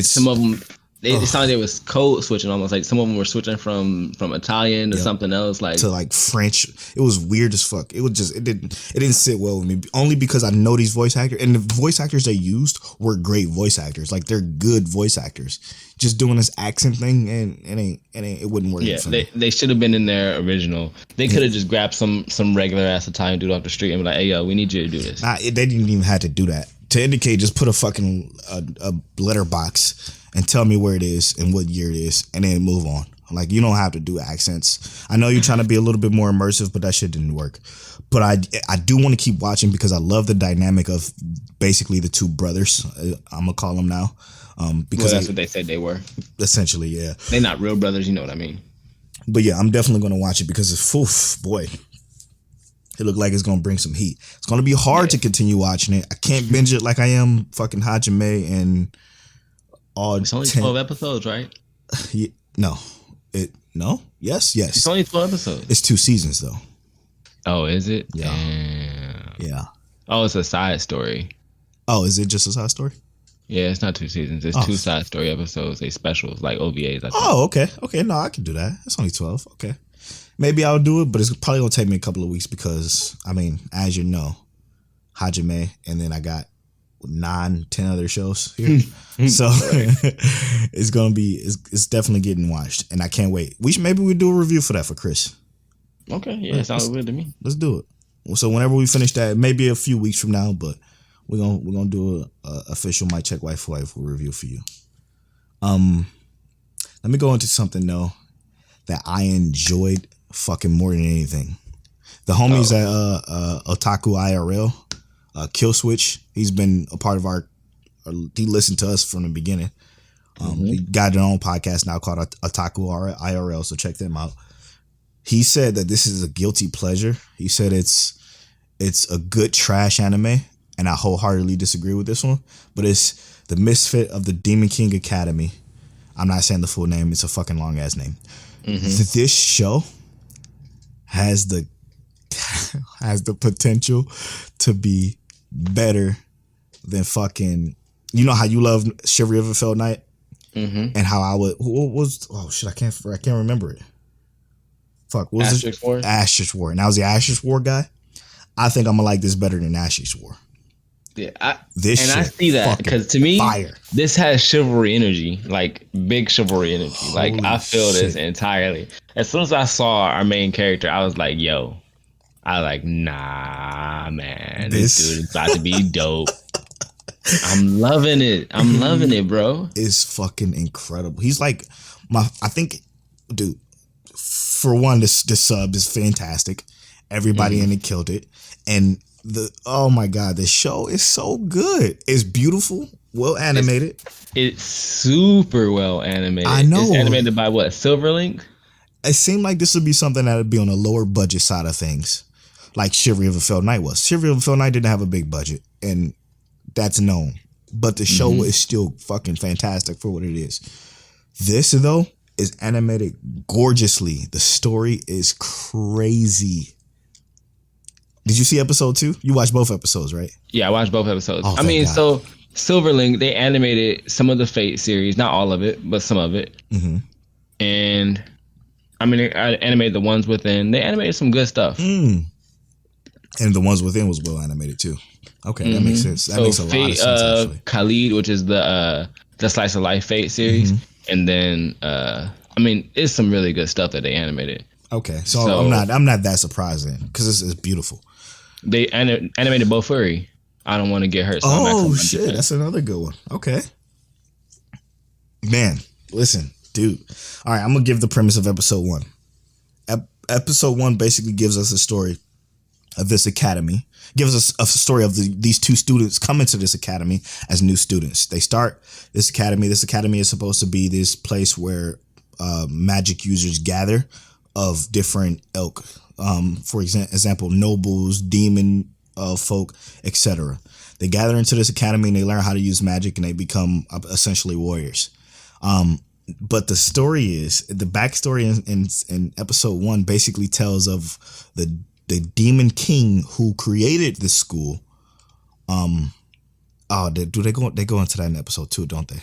some of them. It sounded like it was code switching almost. Like some of them were switching from Italian to something else, like to like French. It was weird as fuck. It didn't sit well with me. Only because I know these voice actors, and the voice actors they used were great voice actors. Like they're good voice actors. Just doing this accent thing and it wouldn't work. Yeah, for me. they should have been in their original. They could have just grabbed some regular ass Italian dude off the street and be like, "Hey yo, we need you to do this." They didn't even have to do that. To indicate, just put a fucking a letterbox and tell me where it is and what year it is, and then move on. Like, you don't have to do accents. I know you're trying to be a little bit more immersive, but that shit didn't work. But I do want to keep watching because I love the dynamic of basically the two brothers. I'm gonna call them now. Because that's what they said they were. Essentially, yeah. They're not real brothers, you know what I mean? But yeah, I'm definitely gonna watch it because boy. It looked like it's gonna bring some heat. It's gonna be hard to continue watching it. I can't binge it like I am fucking Hajime and all. It's only 12 episodes, right? No. Yes. It's only 12 episodes. It's 2 seasons though. Oh, is it? Yeah. Damn. Yeah. Oh, it's a side story. Oh, is it just a side story? Yeah, it's not 2 seasons. It's 2 side story episodes. They specials like OVAs. I think. Oh, okay. Okay, no, I can do that. It's only 12. Okay. Maybe I'll do it, but it's probably gonna take me a couple of weeks because, I mean, as you know, Hajime, and then I got 9-10 other shows here, so it's gonna be it's definitely getting watched, and I can't wait. Maybe we do a review for that for Chris. Okay, yeah, sounds good to me. Let's do it. So whenever we finish that, maybe a few weeks from now, but we're gonna do a official MicCheckWaifuWaifu review for you. Let me go into something though that I enjoyed fucking more than anything. The homies at Otaku IRL, Kill Switch, he's been a part of he listened to us from the beginning. He got their own podcast now called Otaku IRL, so check them out. He said that this is a guilty pleasure. He said it's a good trash anime, and I wholeheartedly disagree with this one, but it's the Misfit of the Demon King Academy. I'm not saying the full name, it's a fucking long ass name. This show has the potential to be better than fucking, you know how you love Chivalry of a Fell Knight, and how I would, what was, oh shit, I can't remember it. Fuck, what was Asterisk War? Asterisk War, and I was the Asterisk War guy. I think I'm gonna like this better than Asterisk War. Yeah, I see that because to me, this has chivalry energy, like big chivalry energy. Like I feel this entirely. As soon as I saw our main character, I was like, "Yo," I was like, "Nah, man, this dude is about to be dope." I'm loving it. I'm loving it, bro. It's fucking incredible. He's like I think, dude. For one, this sub is fantastic. Everybody in it killed it, and oh my god, the show is so good. It's beautiful, well animated. It's super well animated. I know. It's animated by what? Silverlink? It seemed like this would be something that would be on a lower budget side of things, like Chivalry of a Fell Knight was. Chivalry of a Fell Knight didn't have a big budget, and that's known. But the show is still fucking fantastic for what it is. This though is animated gorgeously. The story is crazy. Did you see episode 2? You watched both episodes, right? Yeah, I watched both episodes. Oh, I mean, God. so Silverlink, they animated some of the Fate series, not all of it, but some of it. And I mean, I animated the ones within. They animated some good stuff. And the ones within was well animated too. Okay, that makes sense. That makes a lot of sense. Actually, Khalid, which is the slice of life Fate series, and then I mean, it's some really good stuff that they animated. Okay, so I'm not that surprised then because it's beautiful. They animated both furry. I don't want to get hurt. So oh shit, that's another good one. Okay, man, listen, dude. All right, I'm gonna give the premise of episode 1. Episode 1 basically gives us a story of this academy. Gives us a story of these two students coming to this academy as new students. They start this academy. This academy is supposed to be this place where magic users gather of different ilk. For example, nobles, demon folk, etc. They gather into this academy and they learn how to use magic and they become essentially warriors. But the story is, the backstory in episode 1 basically tells of the demon king who created this school. They go into that in episode 2, don't they?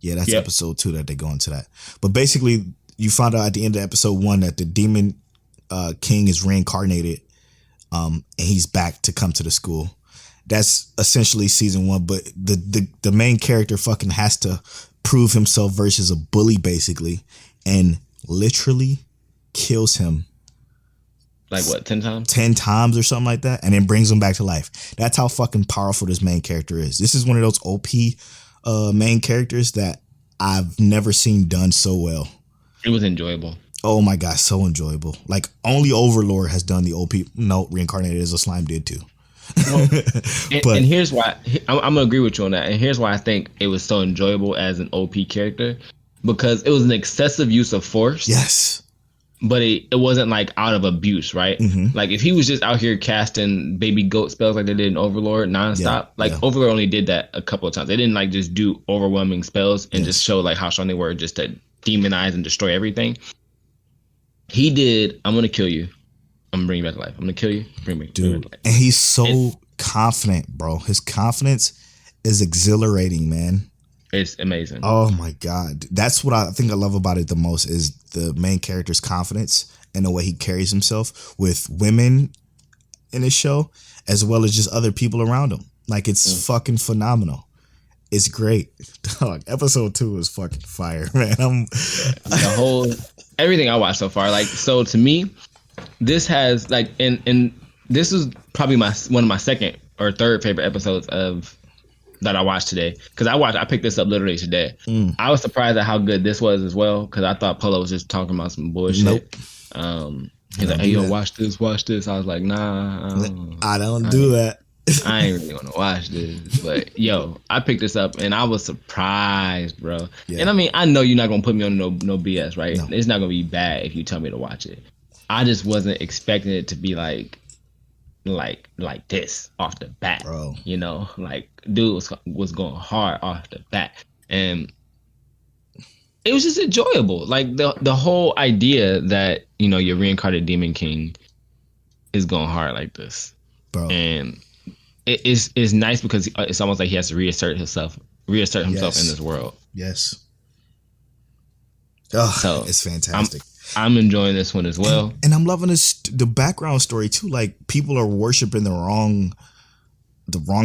Yeah, that's episode 2 that they go into that. But basically, you found out at the end of episode 1 that the demon king is reincarnated, and he's back to come to the school. That's essentially season 1, but the main character fucking has to prove himself versus a bully, basically, and literally kills him. Like what, 10 times? 10 times or something like that, and then brings him back to life. That's how fucking powerful this main character is. This is one of those OP main characters that I've never seen done so well. It was enjoyable. Oh my god, so enjoyable. Like only Overlord has done the OP. No, reincarnated as a slime did too. Well, and here's why I'm gonna agree with you on that. And here's why I think it was so enjoyable as an OP character, because it was an excessive use of force. Yes. But it wasn't like out of abuse, right? Mm-hmm. Like if he was just out here casting baby goat spells like they did in Overlord nonstop, Overlord only did that a couple of times. They didn't like just do overwhelming spells and just show like how strong they were just to demonize and destroy everything. He did, I'm gonna kill you. I'm gonna bring you back to life. I'm gonna kill you. Bring me back to life. And he's so confident, bro. His confidence is exhilarating, man. It's amazing. Oh my god, that's what I think I love about it the most is the main character's confidence and the way he carries himself with women in his show, as well as just other people around him. Like it's fucking phenomenal. It's great. Dog, episode 2 is fucking fire, man. Everything I watched so far. Like, so to me, this has like, and this is probably one of my second or third favorite episodes that I watched today, because I picked this up literally today. I was surprised at how good this was as well, because I thought Polo was just talking about some bullshit. Nope. He's like, hey, yo, watch this. I was like, nah. I don't do that. I ain't really want to watch this. But, yo, I picked this up, and I was surprised, bro. Yeah. And, I mean, I know you're not going to put me on no BS, right? No. It's not going to be bad if you tell me to watch it. I just wasn't expecting it to be like this off the bat, bro. You know, like dude was going hard off the bat, and it was just enjoyable. Like the whole idea that, you know, your reincarnated demon king is going hard like this, bro, and it is nice because it's almost like he has to reassert himself in this world. Yes. Oh, so it's fantastic. I'm enjoying this one as well, and I'm loving the background story too. Like people are worshiping the wrong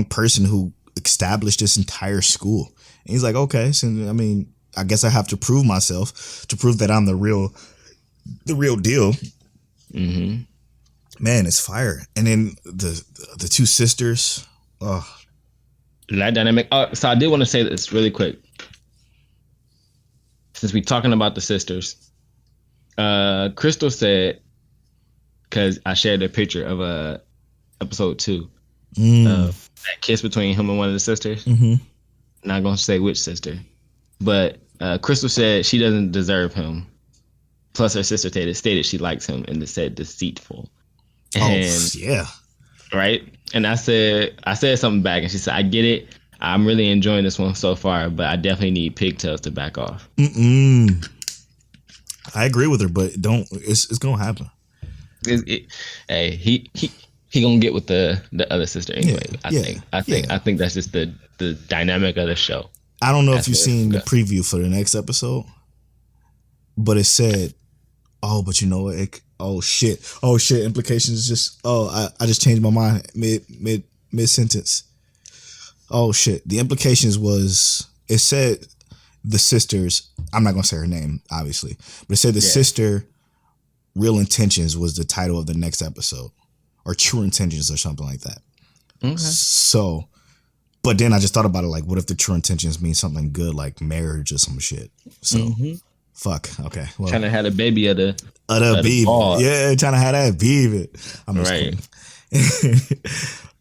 person who established this entire school. And he's like, okay, so I mean, I guess I have to prove myself to prove that I'm the real deal. Mm-hmm. Man, it's fire. And then the two sisters. Oh, that dynamic. So I did want to say this really quick, since we're talking about the sisters. Crystal said, because I shared a picture of episode 2 of that kiss between him and one of the sisters. Mm-hmm. Not gonna say which sister, but Crystal said she doesn't deserve him. Plus, her sister stated she likes him and said deceitful. And, yeah, right. And I said something back, and she said, "I get it. I'm really enjoying this one so far, but I definitely need pigtails to back off." I agree with her, but it's gonna happen. Hey, he gonna get with the other sister anyway. I think that's just the dynamic of the show. I don't know if you've seen the preview for the next episode, but it said, "Oh, but you know what? Oh shit! Implications just. I just changed my mind mid sentence. Oh shit! The implications was it said." The sisters, I'm not going to say her name, obviously, but it said the sister Real Intentions was the title of the next episode, or True Intentions or something like that. Okay. So, but then I just thought about it, like, what if the True Intentions mean something good, like marriage or some shit? So, fuck. Okay. Well, trying to have a baby of the baby. Yeah, trying to have that baby. I'm just kidding.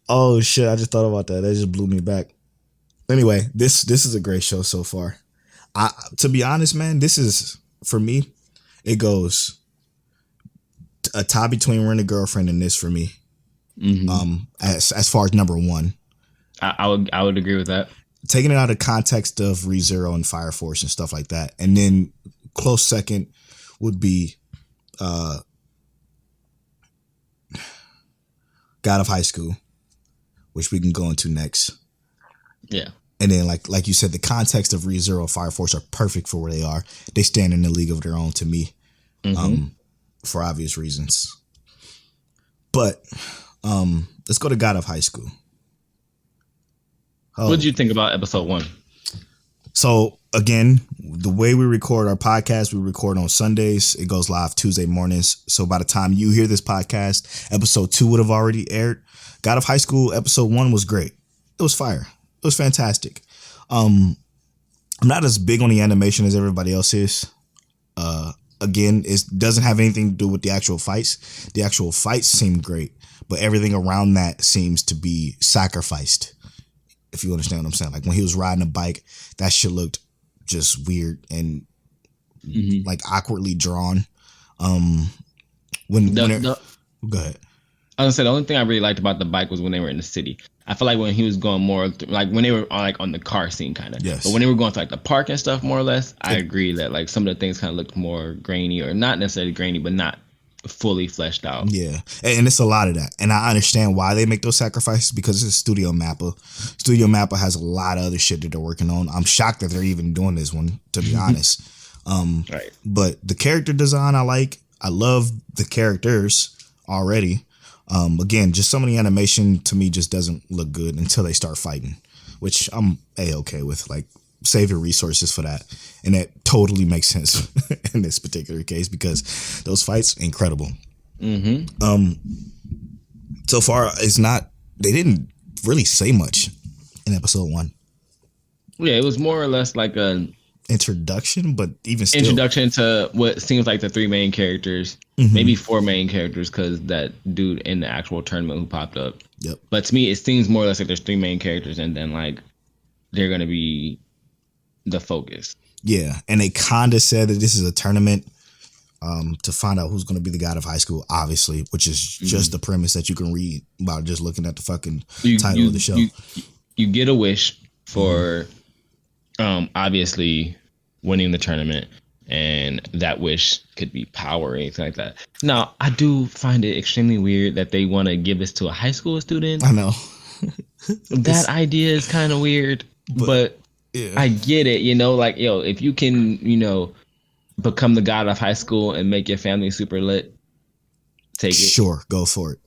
Oh, shit. I just thought about that. That just blew me back. Anyway, this is a great show so far. To be honest, man, this is, for me, it goes a tie between Rent a Girlfriend and this for me. Mm-hmm. As far as number one. I would agree with that. Taking it out of context of ReZero and Fire Force and stuff like that. And then close second would be God of High School, which we can go into next. Yeah. And then like you said, the context of ReZero and Fire Force are perfect for where they are. They stand in a league of their own to me, for obvious reasons. But let's go to God of High School. What did you think about episode 1? So again, the way we record our podcast, we record on Sundays. It goes live Tuesday mornings. So by the time you hear this podcast, episode 2 would have already aired. God of High School episode 1 was great. It was fire. It was fantastic. I'm not as big on the animation as everybody else is. Again, it doesn't have anything to do with the actual fights. The actual fights seem great, but everything around that seems to be sacrificed. If you understand what I'm saying. Like when he was riding a bike, that shit looked just weird and like awkwardly drawn. Go ahead. I was gonna say the only thing I really liked about the bike was when they were in the city. I feel like when he was going more like when they were on the car scene kind of. Yes. But when they were going to like the park and stuff, more or less, I agree that like some of the things kind of looked more grainy, or not necessarily grainy, but not fully fleshed out. Yeah, and it's a lot of that, and I understand why they make those sacrifices because it's Studio Mappa. Studio Mappa has a lot of other shit that they're working on. I'm shocked that they're even doing this one, to be honest. Right. But the character design I love the characters already. Again, just some of the animation to me just doesn't look good until they start fighting, which I'm A-okay with. Like, save your resources for that. And that totally makes sense in this particular case because those fights, incredible. So far, they didn't really say much in episode 1. Yeah, it was more or less like a introduction, but even still. Introduction to what seems like the 3 main characters, maybe 4 main characters, because that dude in the actual tournament who popped up. Yep. But to me, it seems more or less like there's 3 main characters, and then like they're gonna be the focus. Yeah, and they kind of said that this is a tournament to find out who's going to be the God of High School, obviously, which is just the premise that you can read about just looking at the fucking title of the show. You get a wish for obviously winning the tournament, and that wish could be power or anything like that. Now, I do find it extremely weird that they want to give this to a high school student. I know. That idea is kind of weird, but yeah. I get it, like, if you can, become the God of high school and make your family super lit, take it. Sure, go for it.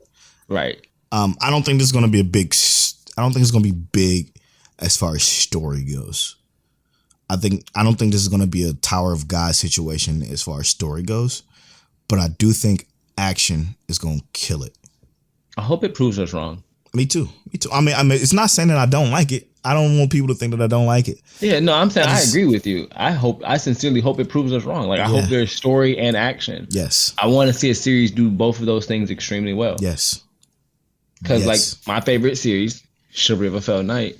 Right. I don't think this is going to be I don't think it's going to be big as far as story goes. I don't think this is going to be a Tower of God situation as far as story goes, but I do think action is going to kill it. I hope it proves us wrong. Me too. I mean, it's not saying that I don't like it. I don't want people to think that I don't like it. Yeah, no, I'm saying I agree with you. I sincerely hope it proves us wrong. Like, I hope there's story and action. Yes. I want to see a series do both of those things extremely well. Yes. Because, like, my favorite series, Chivalry of a Failed Knight,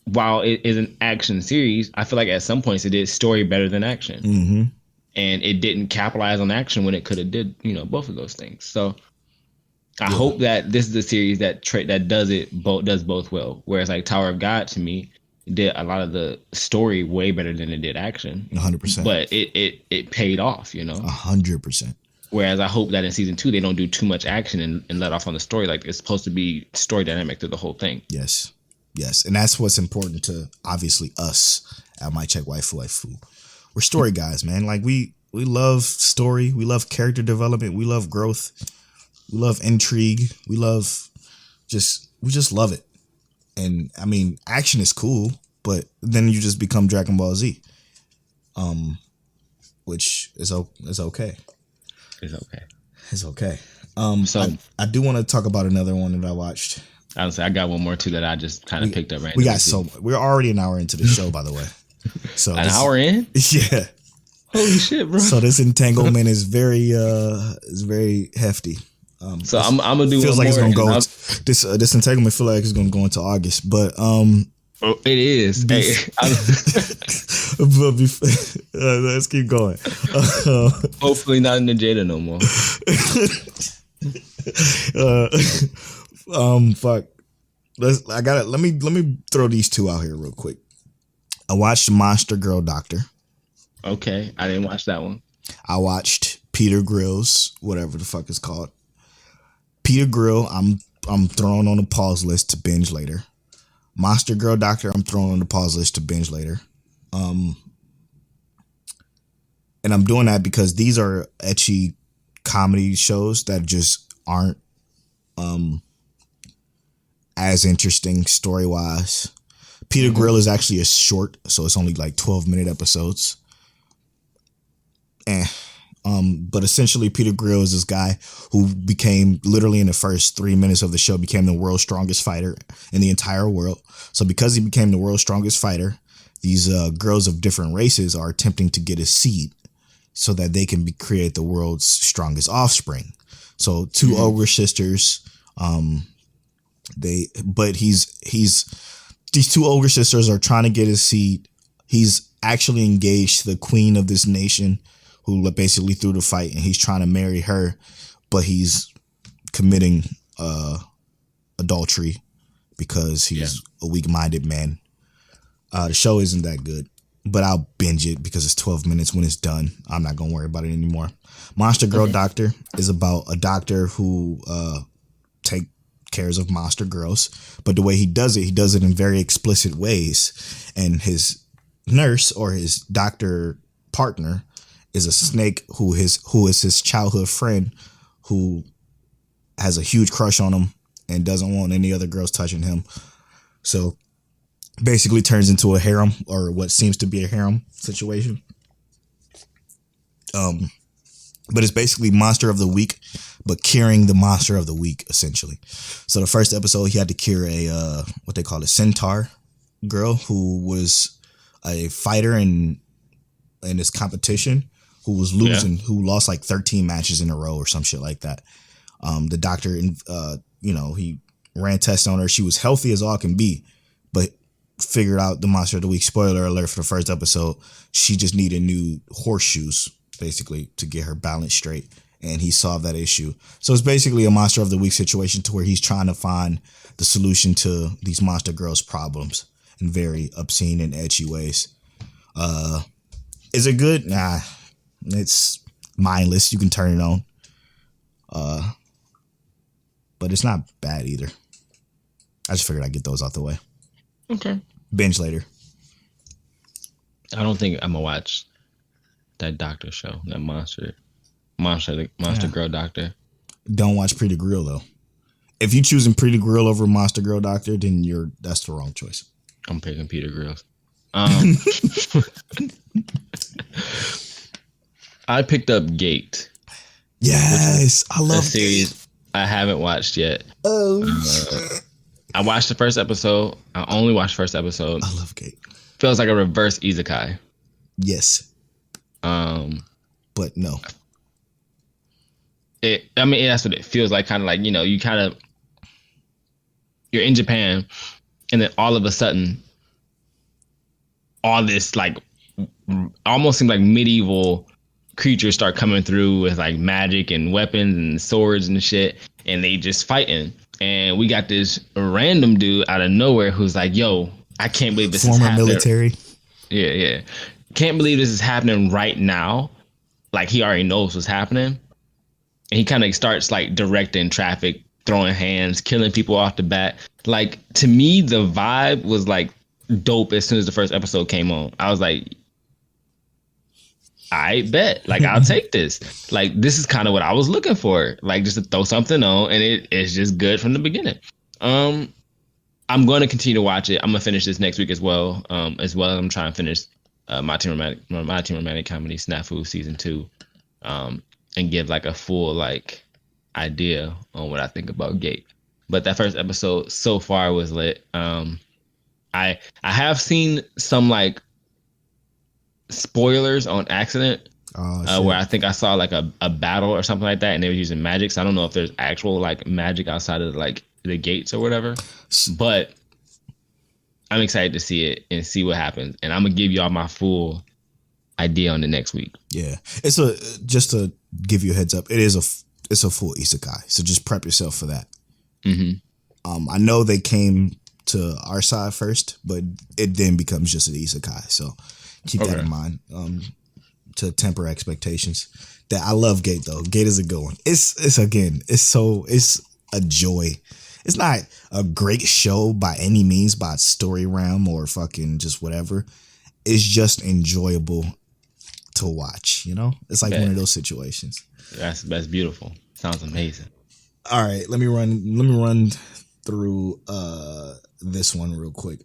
while it is an action series, I feel like at some points it did story better than action. Mm-hmm. And it didn't capitalize on action when it could have did, both of those things. So I hope that this is a series that does both well. Whereas like Tower of God to me did a lot of the story way better than it did action. 100%. But it paid off, 100%. Whereas I hope that in season 2 they don't do too much action and let off on the story. Like it's supposed to be story dynamic through the whole thing. Yes. And that's what's important to obviously us at MicCheckWaifuWaifu. We're story guys, man. Like we love story, we love character development, we love growth. We love intrigue. We just love it. And I mean, action is cool, but then you just become Dragon Ball Z, which is okay. It's okay. So I do want to talk about another one that I watched. I got one more too that I just kind of picked up right now. We're already an hour into the show, by the way. So an hour in? Yeah. Holy shit, bro! So this entanglement is very hefty. So I'm gonna do. Feels one like more it's gonna go. This entanglement feel like it's gonna go into August, but it is. But let's keep going. Hopefully not in the Jada no more. Fuck. Let me throw these 2 out here real quick. I watched Monster Girl Doctor. Okay, I didn't watch that one. I watched Peter Grill's whatever the fuck it's called. Peter Grill, I'm throwing on a pause list to binge later. Monster Girl Doctor, I'm throwing on the pause list to binge later. And I'm doing that because these are ecchi comedy shows that just aren't as interesting story wise. Peter Grill is actually a short, so it's only like 12-minute episodes. But essentially Peter Grill is this guy who became, literally in the first 3 minutes of the show, became the world's strongest fighter in the entire world. So because he became the world's strongest fighter, these girls of different races are attempting to get his seed so that they can create the world's strongest offspring. So two ogre sisters, these two ogre sisters are trying to get his seed. He's actually engaged to the queen of this nation who basically threw the fight, and he's trying to marry her, but he's committing adultery because he's a weak-minded man. The show isn't that good, but I'll binge it because it's 12 minutes. When it's done, I'm not going to worry about it anymore. Monster Girl Doctor is about a doctor who take cares of monster girls, but the way he does it in very explicit ways. And his nurse or his doctor partner is a snake who is his childhood friend who has a huge crush on him and doesn't want any other girls touching him. So basically turns into a harem, or what seems to be a harem situation. But it's basically Monster of the Week, but curing the Monster of the Week, essentially. So the first episode, he had to cure a, what they call a centaur girl who was a fighter in this competition, who was losing, who lost like 13 matches in a row or some shit like that. The doctor, he ran tests on her. She was healthy as all can be, but figured out the Monster of the Week. Spoiler alert for the first episode. She just needed new horseshoes, basically, to get her balance straight. And he solved that issue. So it's basically a Monster of the Week situation to where he's trying to find the solution to these monster girls' problems in very obscene and edgy ways. Is it good? Nah, it's mindless. You can turn it on. But it's not bad either. I just figured I'd get those out the way. Okay. Binge later. I don't think I'm gonna watch that doctor show, that monster girl doctor. Don't watch Pretty Grill though. If you choosing Pretty Grill over Monster Girl Doctor, then that's the wrong choice. I'm picking Peter Grills. I picked up Gate. Yes, I love a series Gate. I haven't watched yet. I watched the first episode. I only watched the first episode. I love Gate. Feels like a reverse isekai. Yes. But no. That's what it feels like. Kind of like, you're in Japan, and then all of a sudden, all this like almost seems like medieval creatures start coming through with like magic and weapons and swords and shit, and they just fighting. And we got this random dude out of nowhere who's like, yo, I can't believe this is happening. Former military. Yeah. Can't believe this is happening right now. Like, he already knows what's happening. And he kind of starts like directing traffic, throwing hands, killing people off the bat. Like, to me, the vibe was like dope as soon as the first episode came on. I was like, I bet. Like, I'll take this. Like, this is kind of what I was looking for. Like, just to throw something on, and it's just good from the beginning. I'm going to continue to watch it. I'm going to finish this next week as well. I'm trying to finish My Teen Romantic Comedy Snafu Season 2. And give like a full like idea on what I think about Gate. But that first episode so far was lit. I have seen some like spoilers on accident where I think I saw like a battle or something like that, and they were using magic. So I don't know if there's actual like magic outside of like the gates or whatever. But I'm excited to see it and see what happens. And I'm gonna give y'all my full idea on the next week. Yeah, just to give you a heads up, it's a full isekai, so just prep yourself for that. I know they came to our side first, but it then becomes just an isekai, so keep that in mind to temper expectations. That I love Gate though. Gate is a good one. It's a joy. It's not a great show by any means, by story realm or fucking just whatever. It's just enjoyable to watch, you know? It's like one of those situations. That's beautiful. Sounds amazing. All right, let me run through this one real quick.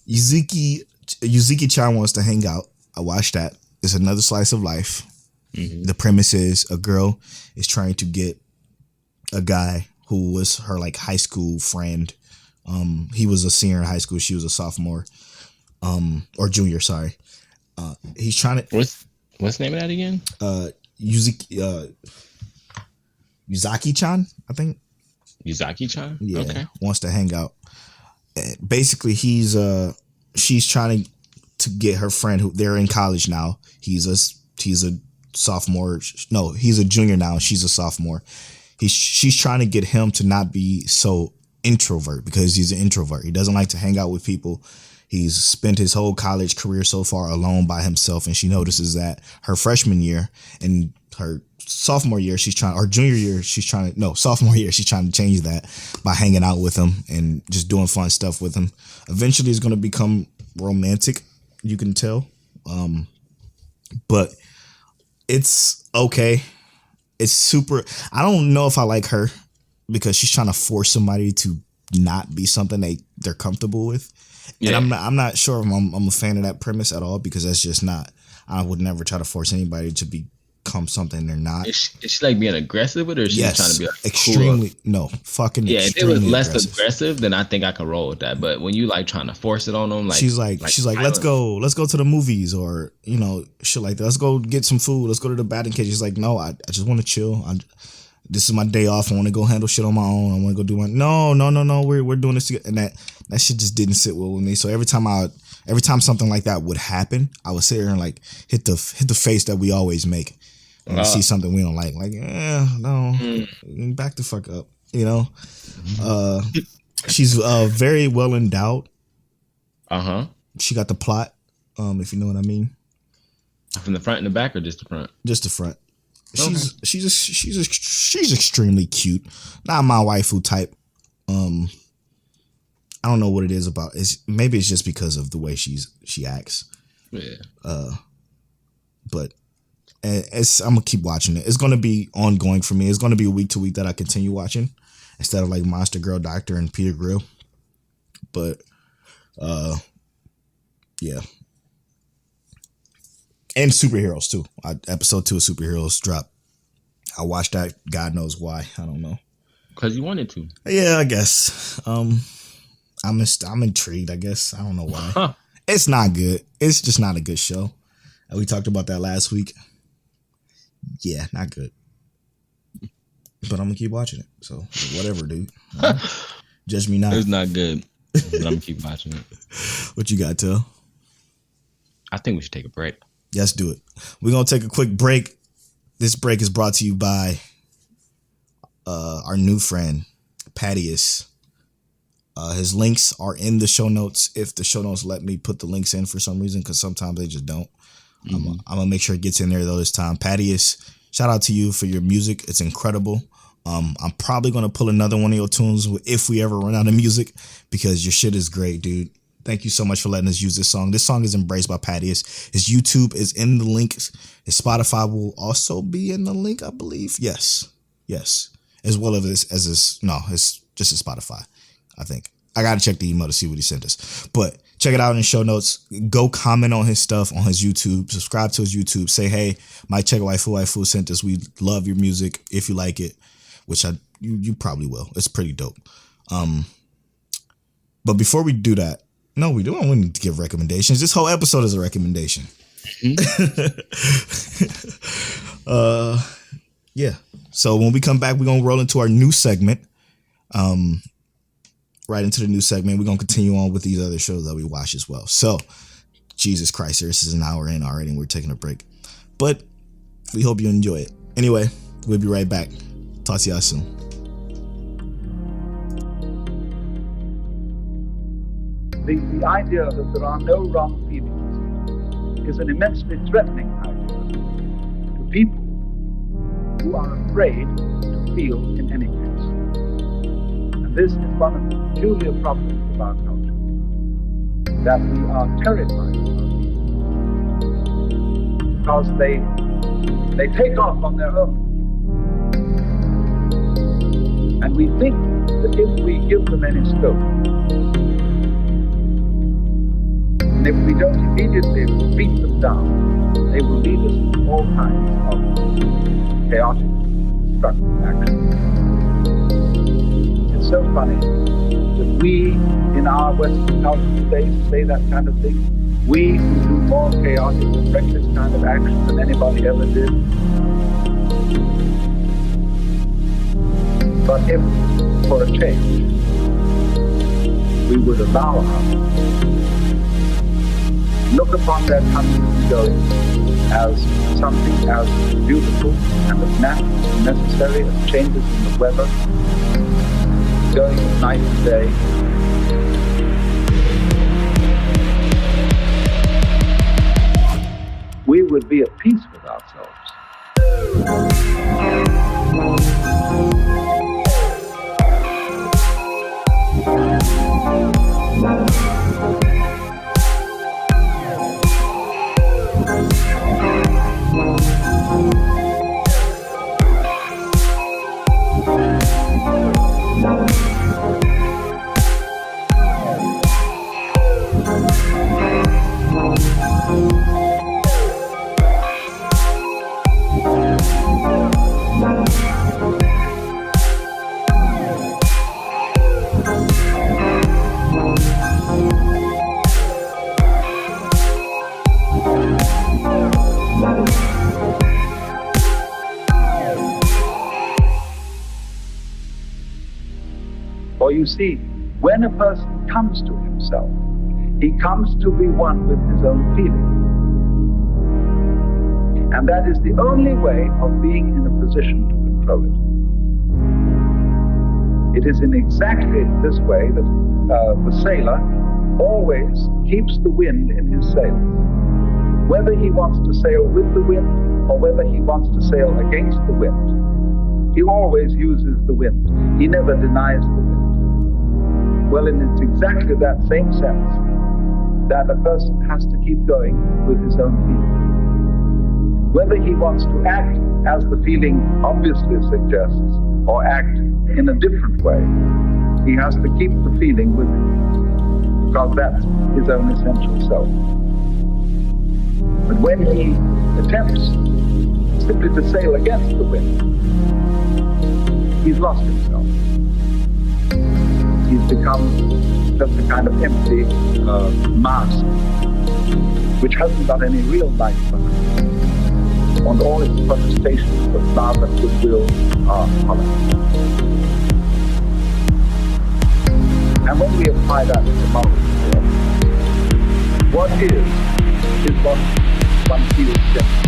Yuzuki-chan wants to hang out. I watched that. It's another slice of life. Mm-hmm. The premise is a girl is trying to get a guy who was her like high school friend. He was a senior in high school. She was a sophomore, or junior. Sorry. He's trying to. What's the name of that again? Yuzaki-chan, I think. Yuzaki-chan? Yeah. Okay. Wants to hang out. Basically, she's trying to get her friend who they're in college now. He's a sophomore. No, he's a junior now. She's a sophomore. She's trying to get him to not be so introvert because he's an introvert. He doesn't like to hang out with people. He's spent his whole college career so far alone by himself, and she notices that her freshman year and her sophomore year, sophomore year, she's trying to change that by hanging out with him and just doing fun stuff with him. Eventually, it's going to become romantic, you can tell. But it's okay. It's super. I don't know if I like her because she's trying to force somebody to not be something they're comfortable with. Yeah. And I'm not sure if I'm a fan of that premise at all because that's just not. I would never try to force anybody to become something they're not. Is she like being aggressive with her? Or is she trying to be like extremely cool? No, fucking yeah. If it was less aggressive, then I think I could roll with that. But when you like trying to force it on them, like she's like let's go to the movies or shit like that. Let's go get some food. Let's go to the batting cage. She's like, no, I just want to chill. This is my day off. I want to go handle shit on my own. I want to go do my no. We're doing this together. And that shit just didn't sit well with me. So every time something like that would happen, I would sit here and like hit the face that we always make when we see something we don't like. Like, back the fuck up. She's very well endowed. She got the plot. If you know what I mean. From the front and the back, or just the front? Just the front. She's extremely cute. Not my waifu type. I don't know what it is about. Maybe it's just because of the way she acts. Yeah. But I'm gonna keep watching it. It's gonna be ongoing for me. It's gonna be a week to week that I continue watching instead of like Monster Girl Doctor and Peter Grill. But yeah. And superheroes too. Episode 2 of superheroes dropped. I watched that. God knows why. I don't know. Because you wanted to. Yeah, I guess. I'm intrigued. I guess I don't know why. Huh. It's not good. It's just not a good show. We talked about that last week. Yeah, not good. But I'm gonna keep watching it. So whatever, dude. Judge me not. It's not good. But I'm gonna keep watching it. What you got, Till? I think we should take a break. Let's do it. We're going to take a quick break. This break is brought to you by our new friend, Padius. His links are in the show notes. If the show notes let me put the links in for some reason, because sometimes they just don't. Mm-hmm. I'm going to make sure it gets in there, though, this time. Padius, shout out to you for your music. It's incredible. I'm probably going to pull another one of your tunes if we ever run out of music, because your shit is great, dude. Thank you so much for letting us use this song. This song is embraced by Padius. His YouTube is in the link. His Spotify will also be in the link, I believe. Yes. As well as his, no, it's just his Spotify, I think. I got to check the email to see what he sent us. But check it out in the show notes. Go comment on his stuff on his YouTube. Subscribe to his YouTube. Say, hey, MicCheckWaifuWaifu sent us. We love your music if you like it, which you probably will. It's pretty dope. But before we do that, no, we don't want to give recommendations. This whole episode is a recommendation. Yeah. So when we come back, we're going to roll into our new segment. Right into the new segment. We're going to continue on with these other shows that we watch as well. So, Jesus Christ, this is an hour in already and we're taking a break. But we hope you enjoy it. Anyway, we'll be right back. Talk to y'all soon. The idea that there are no wrong feelings is an immensely threatening idea to people who are afraid to feel in any way. this is one of the peculiar problems of our culture, that we are terrified of our people because they take off on their own. And we think that if we give them any scope, and if we don't immediately beat them down, they will lead us into all kinds of chaotic, destructive action. It's so funny that we, in our Western culture today, say that kind of thing. We who do more chaotic and reckless kind of action than anybody ever did. But if, for a change, we would allow ourselves look upon their coming and going as something as beautiful and as natural and necessary as changes in the weather, going night and day, we would be at peace with ourselves. For you see, when a person comes to himself, he comes to be one with his own feeling. And that is the only way of being in a position to control it. It is in exactly this way that the sailor always keeps the wind in his sails. Whether he wants to sail with the wind or whether he wants to sail against the wind, he always uses the wind. He never denies the wind. Well, and it's exactly that same sense that a person has to keep going with his own feeling. Whether he wants to act as the feeling obviously suggests or act in a different way, he has to keep the feeling with him because that's his own essential self. But when he attempts simply to sail against the wind, he's lost himself. He's become just a kind of empty mask, which hasn't got any real life behind it. And all its protestations of love and goodwill are hollow. And when we apply that to the moral world, what is what one feels generally.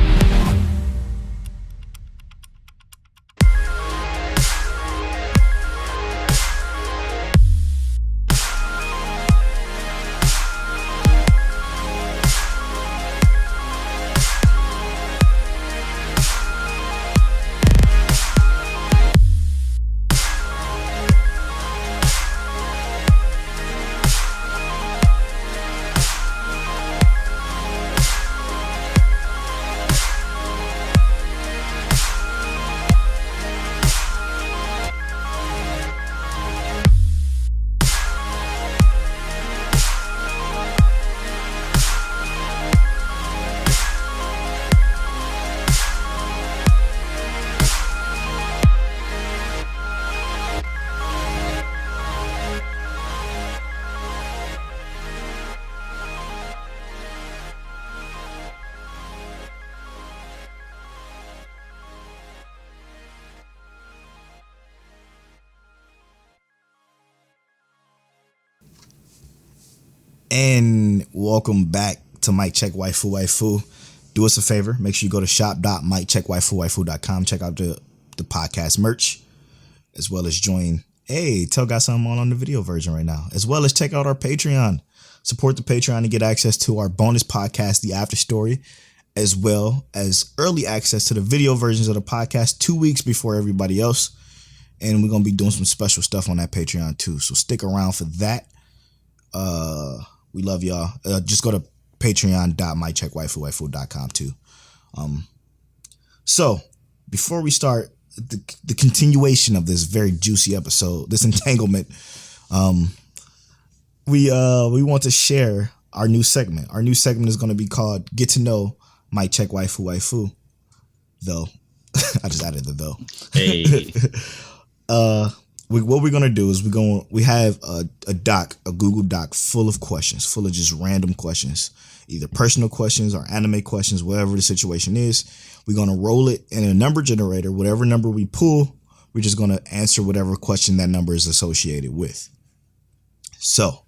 And welcome back to MicCheckWaifuWaifu. Do us a favor, make sure you go to shop.MicCheckWaifuWaifu.com. Check out the podcast merch, as well as join. Hey, Tell got something on the video version right now, as well as check out our Patreon. Support the Patreon to get access to our bonus podcast, The After Story, as well as early access to the video versions of the podcast 2 weeks before everybody else. And we're gonna be doing some special stuff on that Patreon too. So stick around for that. We love y'all. Just go to patreon.MicCheckWaifuWaifu.com too. So before we start the continuation of this very juicy episode, this entanglement, we want to share our new segment. Our new segment is going to be called "Get to Know MicCheckWaifuWaifu." Though, I just added the though. Hey. What we're gonna do is we have a Google Doc full of questions, full of just random questions, either personal questions or anime questions, whatever the situation is. We're gonna roll it in a number generator. Whatever number we pull, we're just gonna answer whatever question that number is associated with. So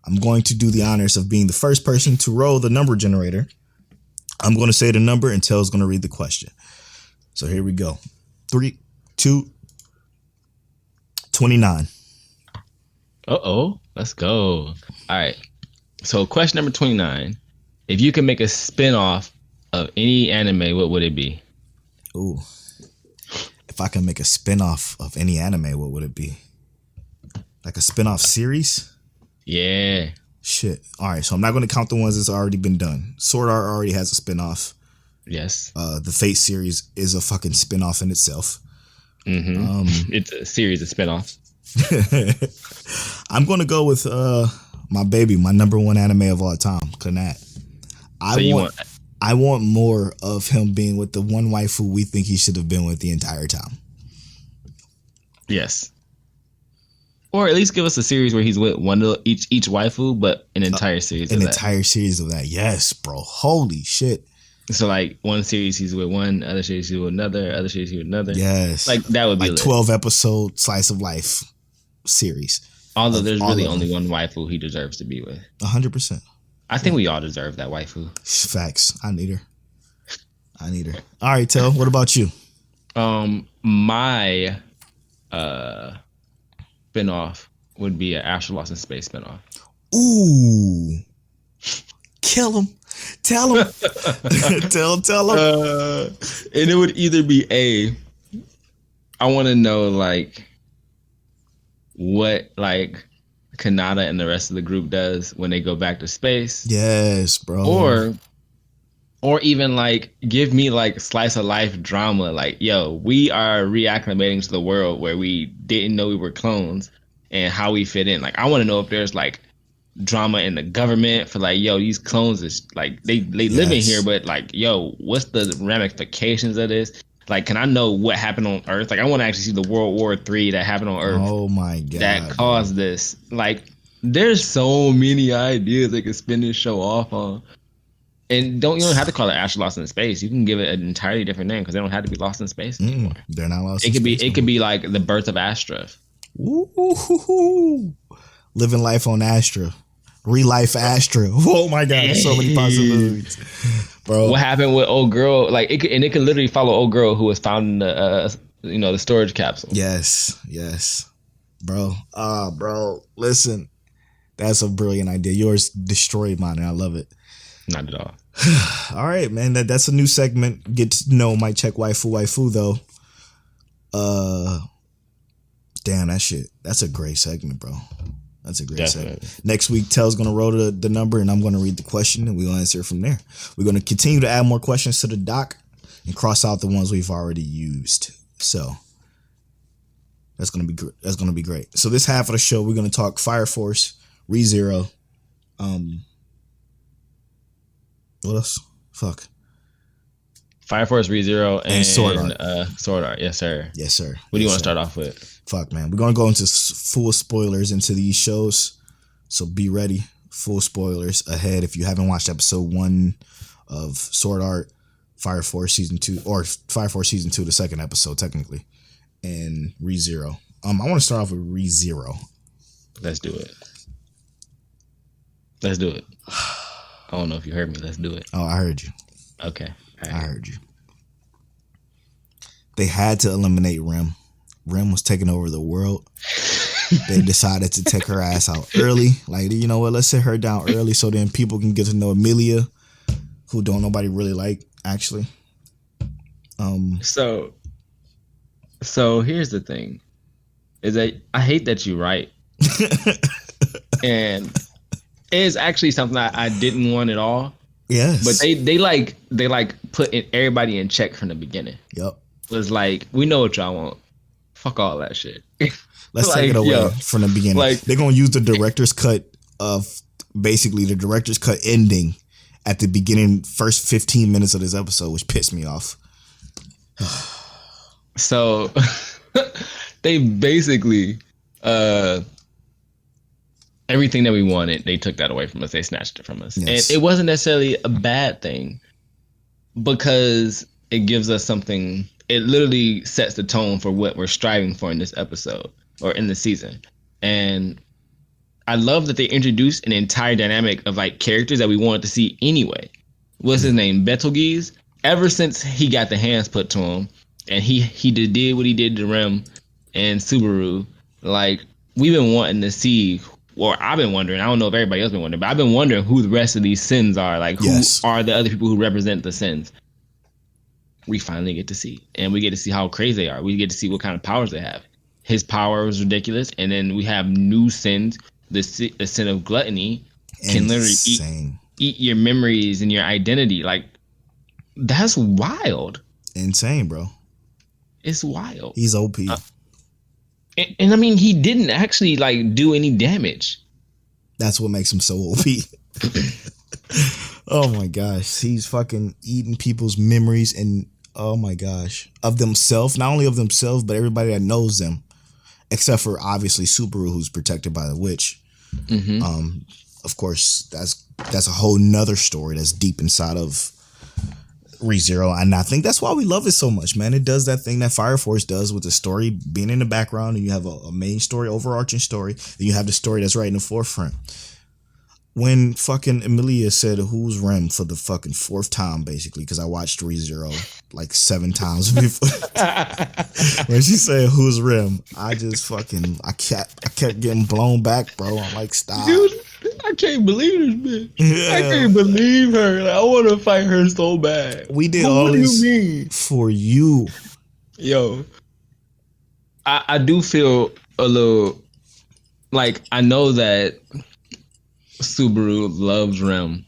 I'm going to do the honors of being the first person to roll the number generator. I'm going to say the number and Tell's going to read the question. So here we go. 3, 2, 29. Let's go. All right. So question number 29. If you could make a spin-off of any anime, what would it be? Ooh. If I can make a spin-off of any anime, what would it be? Like a spin-off series? Yeah. Shit. All right. So I'm not going to count the ones that's already been done. Sword Art already has a spin-off. Yes. The Fate series is a fucking spin-off in itself. Mm-hmm. It's a series of spin-offs. I'm going to go with my baby, my number one anime of all time, Kanat. I want more of him being with the one waifu we think he should have been with the entire time. Yes. Or at least give us a series where he's with one of each waifu, but an entire series of that. An entire series of that. Yes, bro. Holy shit. So like one series he's with one, other series he's with another, other series he's with another. Yes. Like that would be like 12 episode slice of life series. Although there's really only one waifu he deserves to be with. 100%. I think we all deserve that waifu. Facts. I need her. All right, Tell, what about you? My spinoff would be an Astro Lost in Space spinoff. Ooh. Kill him. Tell him. tell him. And it would either be I want to know like what like Kanata and the rest of the group does when they go back to space. Yes, bro. Or even like give me like slice of life drama. Like, yo, we are reacclimating to the world where we didn't know we were clones and how we fit in. Like, I want to know if there's like drama in the government for like, yo, these clones is like they live in here, but like, yo, what's the ramifications of this? Like, can I know what happened on Earth? Like, I want to actually see the World War III that happened on Earth. Oh my god, that caused this. Like, there's so many ideas they could spin this show off on. And you don't have to call it Astro Lost in Space. You can give it an entirely different name because they don't have to be lost in space anymore. They're not lost. It could be like the birth of Astra. Ooh, living life on Astra, relife Astra. Oh my god, so many possibilities, bro. What happened with old girl? Like it could literally follow old girl who was found in the the storage capsule. Yes, bro. Bro, listen, that's a brilliant idea. Yours destroyed mine, and I love it. Not at all. All right, man. That's a new segment. Get to know MicCheckWaifuWaifu though. Damn, that's a great segment, bro. That's a great segment. Next week, Tell's gonna roll the number, and I'm gonna read the question, and we're gonna answer it from there. We're gonna continue to add more questions to the doc and cross out the ones we've already used. So that's gonna be great. That's gonna be great. So this half of the show, we're gonna talk Fire Force, ReZero. What else? Fuck. Fire Force, ReZero, and Sword Art. Sword Art, yes sir. Yes sir. What do you want to start off with? Fuck man, we're gonna go into full spoilers into these shows, so be ready. Full spoilers ahead. If you haven't watched episode 1 of Sword Art, Fire Force season 2, or Fire Force season 2, the second episode technically, and ReZero. I want to start off with ReZero. Let's do it. I don't know if you heard me. Let's do it. Oh, I heard you. Okay. Right. I heard you. They had to eliminate Rim. Rim was taking over the world. They decided to take her ass out early. Like, you know what? Let's sit her down early so then people can get to know Amelia, who don't nobody really like, actually. So here's the thing. is that I hate that you're right. And it is actually something I didn't want at all. Yes. But they put everybody in check from the beginning. Yep. It was like, we know what y'all want. Fuck all that shit. Let's take it away from the beginning. Like, they're gonna use the director's cut of basically the director's cut ending at the beginning, first 15 minutes of this episode, which pissed me off. So they basically everything that we wanted, they took that away from us. They snatched it from us. Yes. And it wasn't necessarily a bad thing because it gives us something. It literally sets the tone for what we're striving for in this episode or in the season. And I love that they introduced an entire dynamic of like characters that we wanted to see anyway. What's his name? Betelgeuse. Ever since he got the hands put to him and he did what he did to Rem and Subaru, like we've been wanting to see, or I've been wondering, I don't know if everybody else been wondering, but I've been wondering who the rest of these sins are. Like who are the other people who represent the sins? We finally get to see. And we get to see how crazy they are. We get to see what kind of powers they have. His power was ridiculous. And then we have new sins. The sin of gluttony can literally eat your memories and your identity. Like, that's wild. Insane, bro. It's wild. He's OP. And I mean, he didn't actually like do any damage. That's what makes him so OP. Oh my gosh. He's fucking eating people's memories and oh my gosh. Of themselves. Not only of themselves, but everybody that knows them. Except for obviously Subaru, who's protected by the witch. Mm-hmm. Of course, that's a whole nother story that's deep inside of ReZero, and I think that's why we love it so much, man. It does that thing that Fire Force does with the story being in the background, and you have a main story, overarching story, then you have the story that's right in the forefront. When fucking Emilia said who's Rem for the fucking fourth time, basically, because I watched ReZero like 7 times before. When she said who's Rem, I just fucking I kept getting blown back, bro. I'm like, stop. Dude, I can't believe this bitch. Yeah. I can't believe her. Like, I want to fight her so bad. We did all this for you. Yo, I do feel a little like I know that Subaru loves Rem.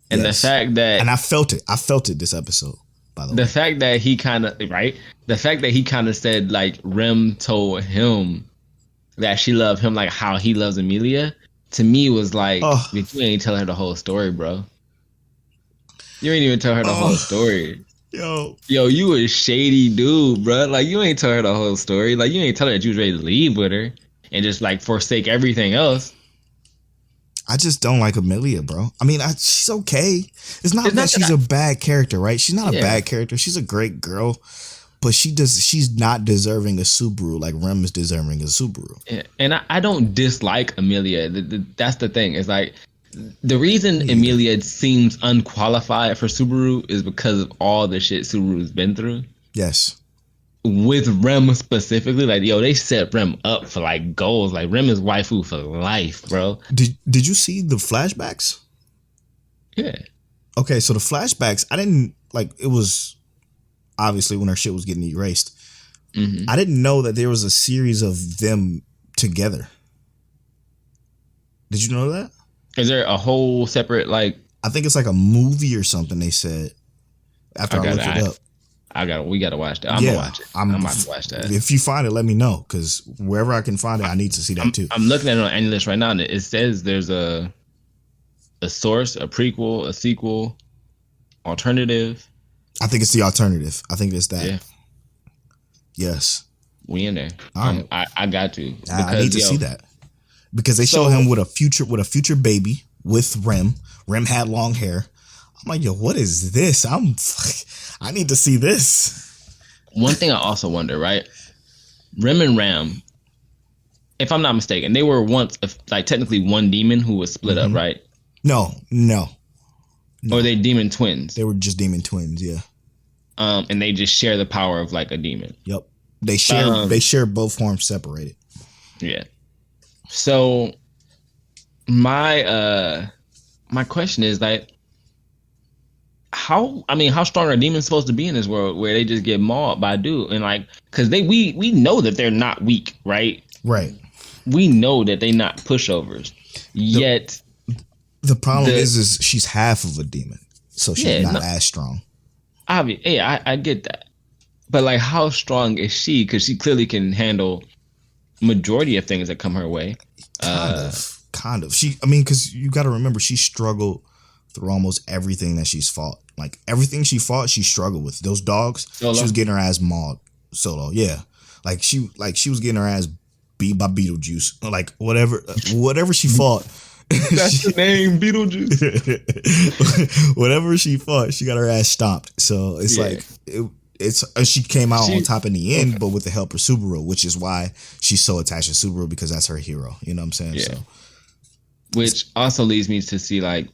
And the fact that... And I felt it this episode, by the way. The fact that he kind of... Right? The fact that he kind of said, like, Rem told him that she loved him like how he loves Emilia, to me was like, you ain't tell her the whole story, bro. You ain't even tell her the whole story. Yo, you a shady dude, bro. Like, you ain't tell her the whole story. Like, you ain't tell her that you was ready to leave with her and just, like, forsake everything else. I just don't like Emilia, bro. I mean, she's okay. It's not that she's a bad character, right? She's not a bad character. She's a great girl, but she's not deserving a Subaru like Rem is deserving a Subaru. Yeah. And I don't dislike Emilia. That's the thing. It's like the reason Emilia seems unqualified for Subaru is because of all the shit Subaru's been through. Yes. With Rem specifically, like, yo, they set Rem up for like goals. Like, Rem is waifu for life, bro. Did you see the flashbacks? Yeah. Okay, so the flashbacks, I didn't like. It was obviously when her shit was getting erased. Mm-hmm. I didn't know that there was a series of them together. Did you know that? Is there a whole separate like? I think it's like a movie or something. They said after I looked it up. We gotta watch that. I'm gonna watch it. I'm about to watch that. If you find it, let me know, because wherever I can find it, I need to see that too. I'm looking at it on AniList right now, and it says there's a source, a prequel, a sequel, alternative. I think it's the alternative. I think it's that. Yeah. Yes. We in there. Right. I got to. I need to see that, because they show him with a future baby with Rem. Rem had long hair. I'm like, yo, what is this? I need to see this. One thing I also wonder, right? Rem and Ram, if I'm not mistaken, they were once like technically one demon who was split up, right? No. Or they demon twins. They were just demon twins, yeah. And they just share the power of like a demon. Yep. They share both forms separated. Yeah. So my question is like, how strong are demons supposed to be in this world where they just get mauled by a dude? And like, because we know that they're not weak, right? Right. We know that they're not pushovers. Yet the problem is she's half of a demon, so she's not as strong. Obviously, yeah, I get that. But like, how strong is she? Because she clearly can handle majority of things that come her way. Kind of. Because you got to remember, she struggled through almost everything that she's fought. Like everything she fought, she struggled with. Those dogs, Solo. She was getting her ass mauled. Solo, yeah. Like she was getting her ass beat by Beetlejuice. Like whatever she fought. That's the name, Beetlejuice. Whatever she fought, she got her ass stomped. So it's she came out on top in the end, but with the help of Subaru, which is why she's so attached to Subaru, because that's her hero. You know what I'm saying? Yeah. So, which also leads me to see like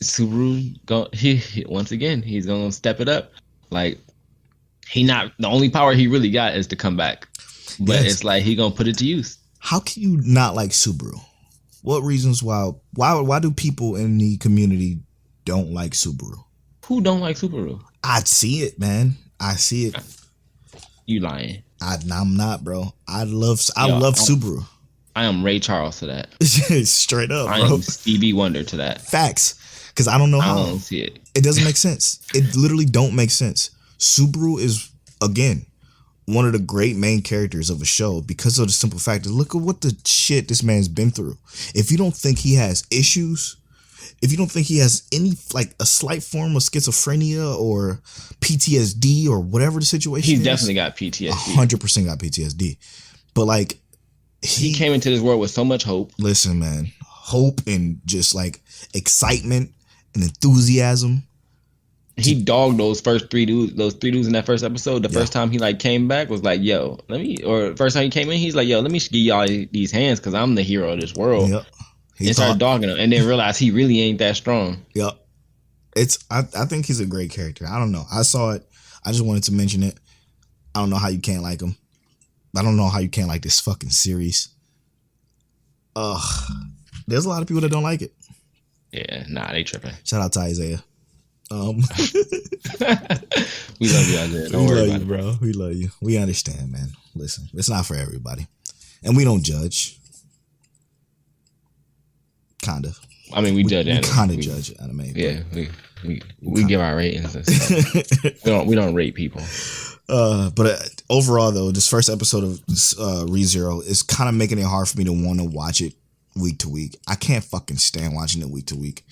Subaru once again, he's gonna step it up. Like the only power he really got is to come back. But it's like he gonna put it to use. How can you not like Subaru? What reasons why do people in the community don't like Subaru? Who don't like Subaru? I see it, man. I see it. You lying. I'm not, bro. I love Subaru. I am Ray Charles to that. Straight up, bro. I am Stevie Wonder to that. Facts. Because I don't know how. I don't see it. It doesn't make sense. It literally don't make sense. Subaru is, again, one of the great main characters of a show because of the simple fact that look at what the shit this man's been through. If you don't think he has issues, if you don't think he has any, like a slight form of schizophrenia or PTSD or whatever the situation He's is. definitely got PTSD. 100% got PTSD. But like, he came into this world with so much hope. Listen, man, hope and just like excitement and enthusiasm. He dogged those three dudes in that first episode. The first time he like came back was like, yo, first time he came in, he's like, yo, let me give y'all these hands because I'm the hero of this world. Yep. He started dogging him and then realized he really ain't that strong. Yep. I think he's a great character. I don't know. I saw it. I just wanted to mention it. I don't know how you can't like him. I don't know how you can't like this fucking series. There's a lot of people that don't like it. Yeah, nah, they tripping. Shout out to Isaiah. We love you, Isaiah. Don't worry about it, bro. We love you. We understand, man. Listen, it's not for everybody, and we don't judge. Kind of. I mean, we judge anime. Kind of judge anime. Yeah, we give our ratings and stuff. we don't rate people. But overall, though, this first episode of ReZero is kind of making it hard for me to want to watch it week to week. I can't fucking stand watching it week to week.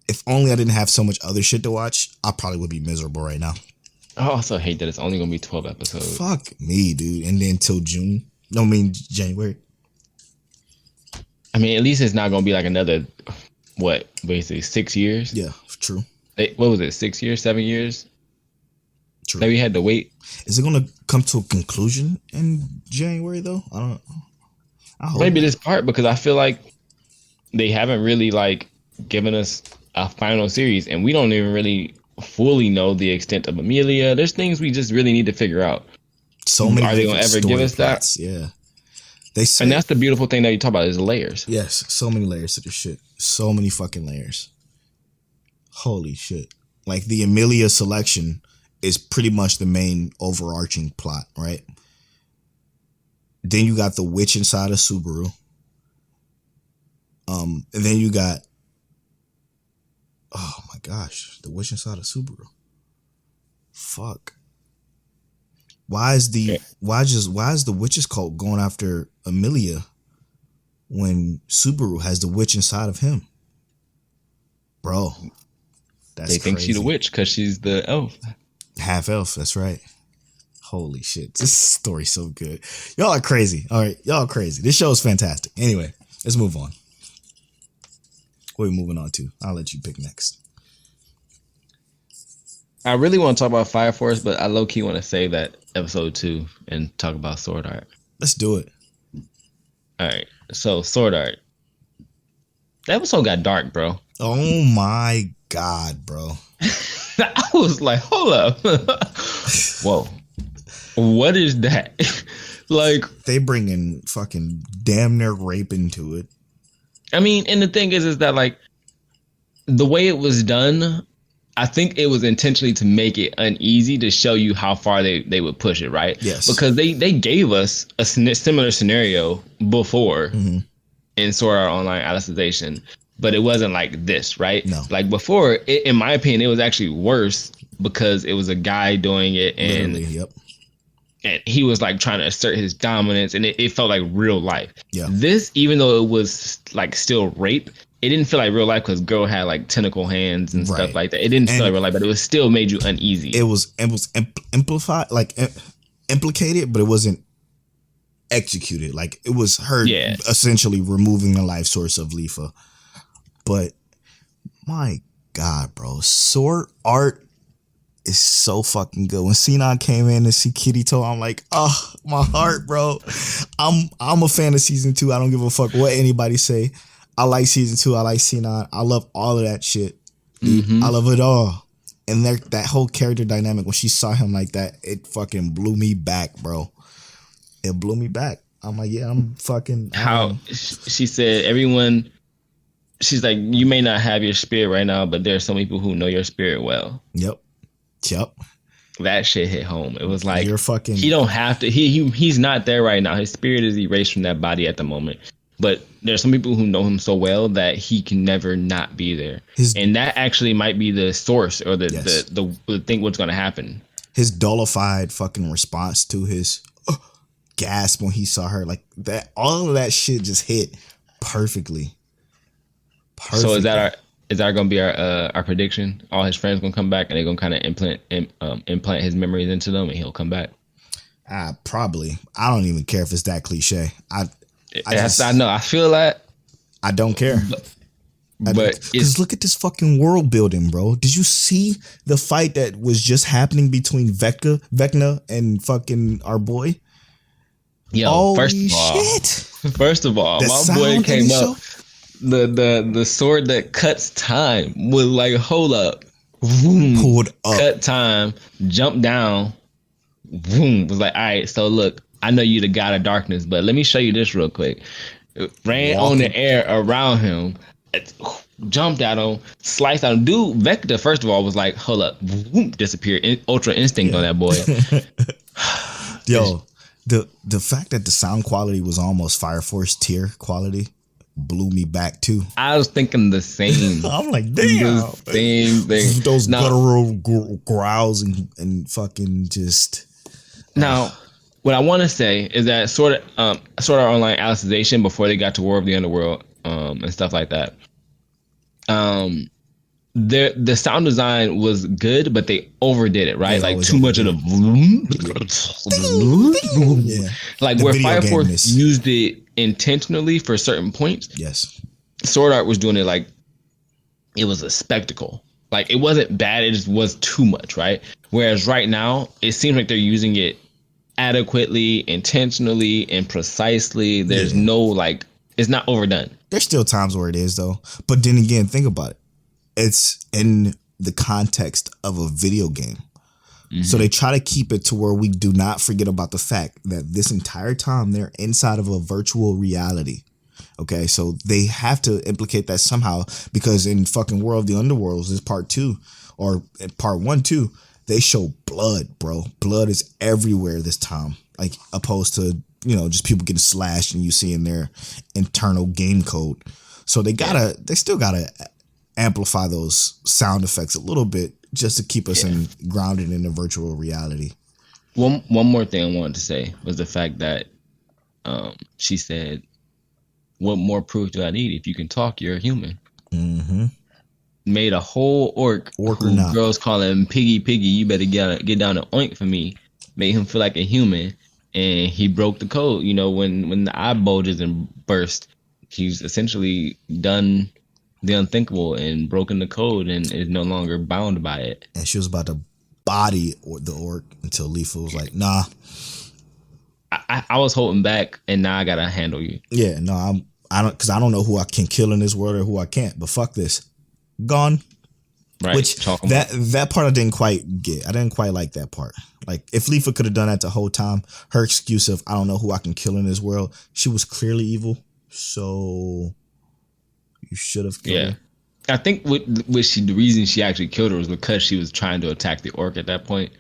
If only I didn't have so much other shit to watch, I probably would be miserable right now. I also hate that it's only gonna be 12 episodes. Fuck me, dude. And then till June. No, I mean January. I mean, at least it's not gonna be like another, basically 6 years? Yeah, true. What was it, 6 years, 7 years? True. That we had to wait. Is it gonna come to a conclusion in January though? I don't know. I hope maybe this part, because I feel like they haven't really like given us a final series, and we don't even really fully know the extent of Amelia. There's things we just really need to figure out. So many. Are they gonna ever give us plots? That? Yeah. They say, and that's the beautiful thing that you talk about is layers. Yes, so many layers to this shit. So many fucking layers. Holy shit. Like the Amelia selection is pretty much the main overarching plot, right? Then you got the witch inside of Subaru. And then you got, oh my gosh, the witch inside of Subaru. Fuck. Why is the witch's cult going after Amelia when Subaru has the witch inside of him? Bro, that's they think crazy. she's the witch because she's the elf. Half elf, that's right. Holy shit. This story's so good. Y'all are crazy. All right, y'all are crazy. This show is fantastic. Anyway, let's move on. What are we moving on to? I'll let you pick next. I really want to talk about Fire Force, but I low-key want to save that episode 2 and talk about Sword Art. Let's do it. All right. So, Sword Art. That episode got dark, bro. Oh my God, bro. I was like, hold up. Whoa. What is that? Like, they bring in fucking damn near rape into it. I mean, and the thing is that like the way it was done, I think it was intentionally to make it uneasy to show you how far they would push it, right? Yes. Because they gave us a similar scenario before in Sword Art Online Alicization, but it wasn't like this, right? No. Like before, in my opinion, it was actually worse because it was a guy doing it, and and he was like trying to assert his dominance, and it felt like real life. Yeah. This, even though it was like still rape, it didn't feel like real life because girl had like tentacle hands and stuff like that. It didn't feel like real life, but it was still made you uneasy. It was amplified, like implicated, but it wasn't executed. Like it was her essentially removing the life source of Lifa. But my God, bro, Sword Art is so fucking good. When Sinon came in and see Kirito, I'm like, oh, my heart, bro. I'm a fan of season 2. I don't give a fuck what anybody say. I like season 2. I like Sinon. I love all of that shit. I love it all. And that whole character dynamic, when she saw him like that, it fucking blew me back, bro. It blew me back. I'm like, yeah, I'm fucking. How she said, everyone, she's like, you may not have your spirit right now, but there are some people who know your spirit well. Yep. That shit hit home. It was like, you're fucking. He don't have to. He's not there right now. His spirit is erased from that body at the moment. But there's some people who know him so well that he can never not be there. And that actually might be the source or the thing what's going to happen. His dullified fucking response to his gasp when he saw her, like that, all of that shit just hit perfectly. So is that going to be our prediction? All his friends going to come back and they're going to kind of implant his memories into them and he'll come back? Probably. I don't even care if it's that cliche. I know. I feel that. I don't care. But because look at this fucking world building, bro. Did you see the fight that was just happening between Vecna and fucking our boy? Yo, first of all, my boy came up. The sword that cuts time was like, hold up, vroom, pulled up, cut time, jumped down, vroom, was like, all right, so look, I know you the god of darkness, but let me show you this real quick. Ran on the air around him, jumped at him, sliced at him. Dude, Vector, first of all, was like, hold up, vroom, disappeared. Ultra instinct on that boy. Yo, the fact that the sound quality was almost Fire Force tier quality blew me back too. I was thinking the same. I'm like, damn, the same thing. Those guttural growls and fucking just. Now, what I want to say is that Sword Art Online Alicization, before they got to War of the Underworld and stuff like that, the sound design was good, but they overdid it, right? Like too much of the like where Fire Force used it intentionally for certain points. Yes, Sword Art was doing it like it was a spectacle. Like it wasn't bad, it just was too much, right? Whereas right now, it seems like they're using it adequately, intentionally, and precisely. There's no like, it's not overdone. There's still times where it is though. But then again, think about it. It's in the context of a video game. So they try to keep it to where we do not forget about the fact that this entire time they're inside of a virtual reality. Okay, so they have to implicate that somehow, because in fucking World of the Underworlds is part 2 or part 1 too. They show blood, bro. Blood is everywhere this time, like opposed to, you know, just people getting slashed and you seeing their internal game code. So they still gotta amplify those sound effects a little bit just to keep us grounded in the virtual reality. One more thing I wanted to say was the fact that she said, what more proof do I need? If you can talk, you're a human. Made a whole orc or who not. Girls call him Piggy, you better get down and oink for me. Made him feel like a human, and he broke the code. You know, when the eye bulges and burst, he's essentially done the unthinkable and broken the code and is no longer bound by it. And she was about to body the orc until Lifa was like, nah. I was holding back, and now I gotta handle you. Yeah, no, I don't know who I can kill in this world or who I can't. But fuck this, gone. Right. Which that part I didn't quite get. I didn't quite like that part. Like if Lifa could have done that the whole time, her excuse of I don't know who I can kill in this world, she was clearly evil. So you should have killed her. I think the reason she actually killed her was because she was trying to attack the orc at that point.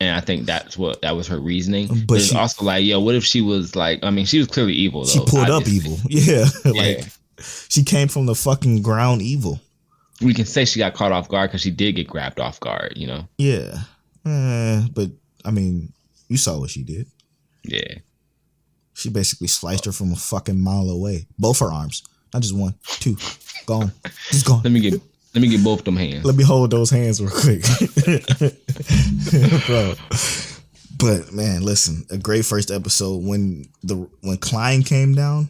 And I think that was her reasoning. But it's also like, yo, what if she was like, I mean, she was clearly evil though. She pulled up evil. Yeah. Yeah. She came from the fucking ground evil. We can say she got caught off guard because she did get grabbed off guard, you know? Yeah. But I mean, you saw what she did. Yeah. She basically sliced her from a fucking mile away. Both her arms. Not just one, two. Gone. Just gone. Let me get both them hands. Let me hold those hands real quick. Bro. But man, listen, a great first episode. When Klein came down,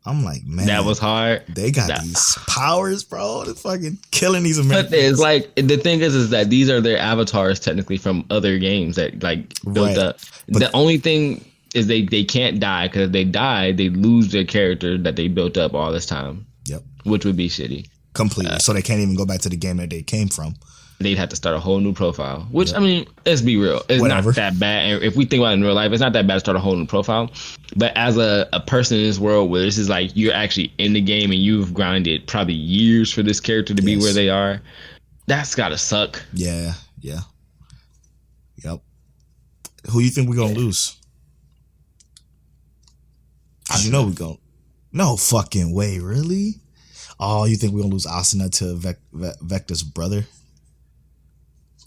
I'm like, man, that was hard. They got these powers, bro. They're fucking killing these Americans. But it's like, the thing is that these are their avatars technically from other games that like built up. But the only thing is they can't die, because if they die, they lose their character that they built up all this time. Yep. Which would be shitty. Completely. So they can't even go back to the game that they came from. They'd have to start a whole new profile. Which, I mean, let's be real. It's not that bad. And if we think about it in real life, it's not that bad to start a whole new profile. But as a person in this world where this is like, you're actually in the game and you've grinded probably years for this character to be where they are, that's gotta suck. Yeah. Yeah. Yep. Who you think we're gonna lose? Cause you know we're gonna. No fucking way, really? Oh, you think we're gonna lose Asuna to Vector's brother?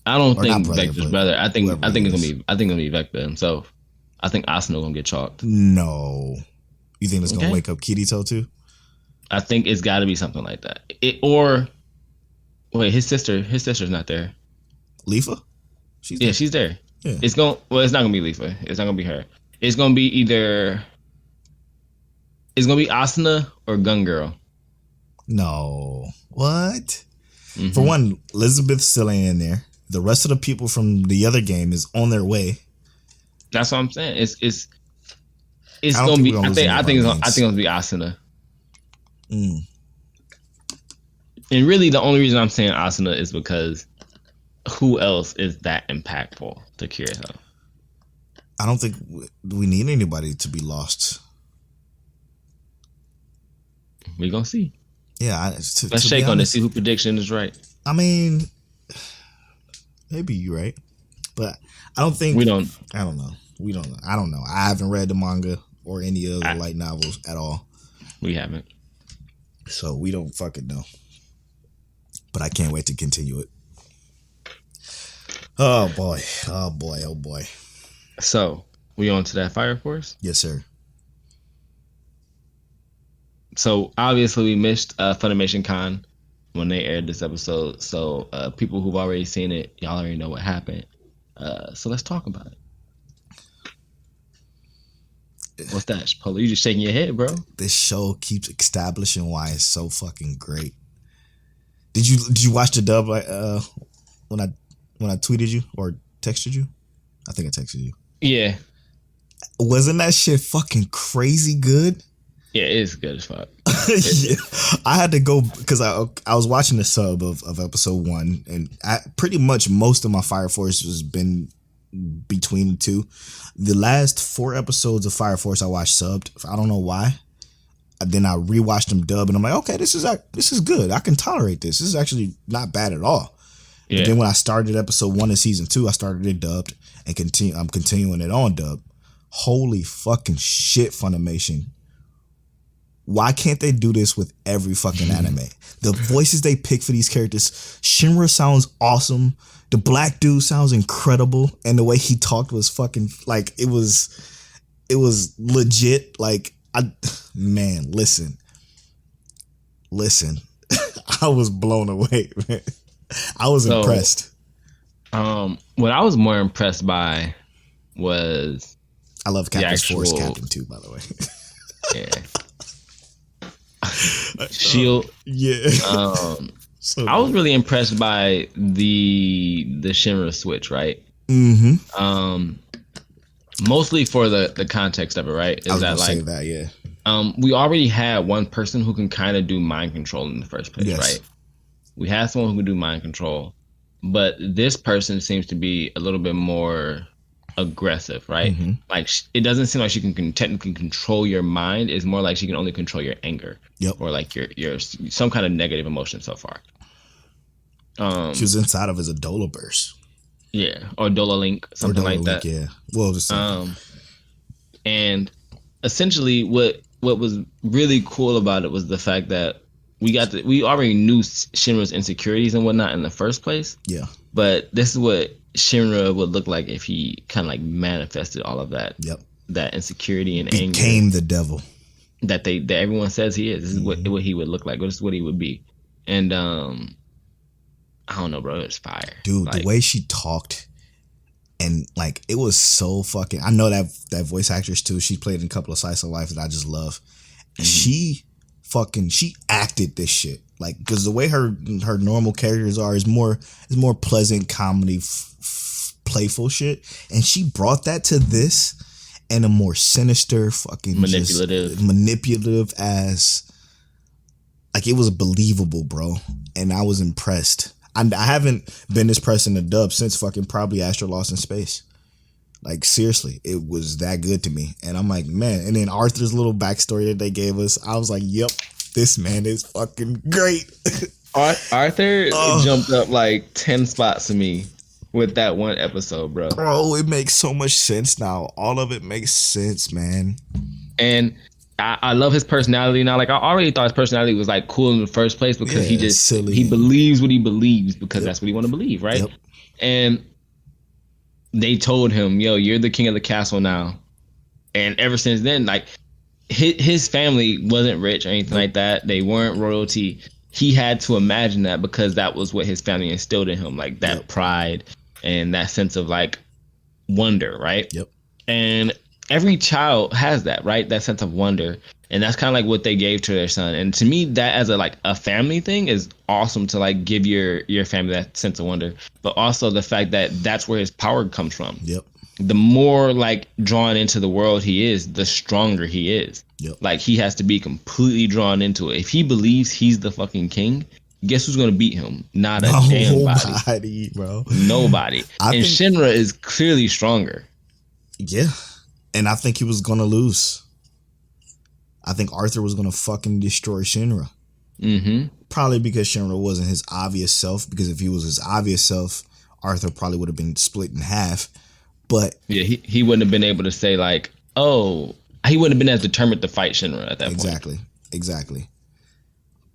I don't think Vector's brother. I think it's gonna be Vector himself. I think Asuna gonna get chalked. No. You think it's gonna wake up Kirito too? I think it's gotta be something like that. Wait, his sister's not there. Lifa? She's there. Yeah. It's not gonna be Lifa. It's not gonna be her. It's gonna be either Asuna or Gun Girl. No. What? Mm-hmm. For one, Elizabeth still ain't in there. The rest of the people from the other game is on their way. That's what I'm saying. It's gonna be. I think it's gonna be Asuna. Mm. And really, the only reason I'm saying Asuna is because who else is that impactful to Kirito? I don't think we need anybody to be lost. We gonna see. Yeah, let's shake on this. See who prediction is right. I mean, maybe you're right, but I don't think we don't. I don't know. We don't know. I don't know. I haven't read the manga or any of the light novels at all. We haven't, so we don't fucking know. But I can't wait to continue it. Oh boy! Oh boy! Oh boy! So we on to that Fire Force? Yes, sir. So obviously we missed Funimation Con when they aired this episode. So people who've already seen it, y'all already know what happened. So let's talk about it. What's that, Polo? You just shaking your head, bro. This show keeps establishing why it's so fucking great. Did you watch the dub when I tweeted you or texted you? I think I texted you. Yeah. Wasn't that shit fucking crazy good? Yeah, it is good as fuck. Yeah. I had to go because I was watching the sub of episode 1, and pretty much most of my Fire Force has been between the two. The last 4 episodes of Fire Force I watched subbed. I don't know why. Then I rewatched them dub, and I'm like, okay, this is good. I can tolerate this. This is actually not bad at all. Yeah. But then when I started episode 1 of season 2, I started it dubbed, and I'm continuing it on dub. Holy fucking shit, Funimation. Why can't they do this with every fucking anime? The voices they pick for these characters, Shinra sounds awesome. The black dude sounds incredible. And the way he talked was fucking, like, it was legit. Like, man, listen. I was blown away, man. I was impressed. What I was more impressed by was... I love Captain's Force Captain too, by the way. Yeah. Shield. Yeah. So I was really impressed by the Shinra switch, right? Mm-hmm. Mostly for the context of it, right? I was gonna say that, yeah. We already had one person who can kind of do mind control in the first place, yes. Right? We had someone who can do mind control, but this person seems to be a little bit more aggressive, right? Mm-hmm. Like it doesn't seem like she can technically control your mind. It's more like she can only control your anger, or like your some kind of negative emotion so far. She was inside of his Adola burst. Yeah, or Dola Link, something like that. Yeah, well, the same. And essentially, what was really cool about it was the fact that we already knew Shinra's insecurities and whatnot in the first place. Yeah, but this is what Shinra would look like if he kind of like manifested all of that. Yep. That insecurity and anger. Became the devil. That everyone says he is. This is what he would look like. This is what he would be. And I don't know, bro. It's fire, dude. Like, the way she talked, and like it was so fucking. I know that voice actress too. She played in a couple of Slice of Life that I just love. And she acted this shit, like, because the way her normal characters are is more pleasant comedy, playful shit, and she brought that to this and a more sinister, fucking manipulative as. Like, it was believable, bro, and I was impressed. I haven't been this pressed in the dub since fucking probably Astro Lost in Space. Like, seriously, it was that good to me. And I'm like, man. And then Arthur's little backstory that they gave us, I was like, yep, this man is fucking great. Arthur jumped up like 10 spots to me with that one episode, bro. Bro, it makes so much sense now. All of it makes sense, man. And I love his personality now. Like, I already thought his personality was like cool in the first place because he believes what he believes because that's what he want to believe, right? Yep. And they told him, yo, you're the king of the castle now. And ever since then, like, his family wasn't rich or anything like that. They weren't royalty. He had to imagine that because that was what his family instilled in him, like that pride and that sense of like wonder, right? Yep. And every child has that, right? That sense of wonder. And that's kind of like what they gave to their son. And to me, that as a family thing is awesome to like give your family that sense of wonder. But also the fact that that's where his power comes from. Yep. The more like drawn into the world he is, the stronger he is. Yep. Like, he has to be completely drawn into it. If he believes he's the fucking king, guess who's going to beat him? Not a damn body. Bro. Nobody. And Shinra is clearly stronger. Yeah. And I think he was going to lose. I think Arthur was going to fucking destroy Shinra. Mm-hmm. Probably because Shinra wasn't his obvious self. Because if he was his obvious self, Arthur probably would have been split in half. But yeah, he wouldn't have been able to say like, oh, he wouldn't have been as determined to fight Shinra at that point. Exactly.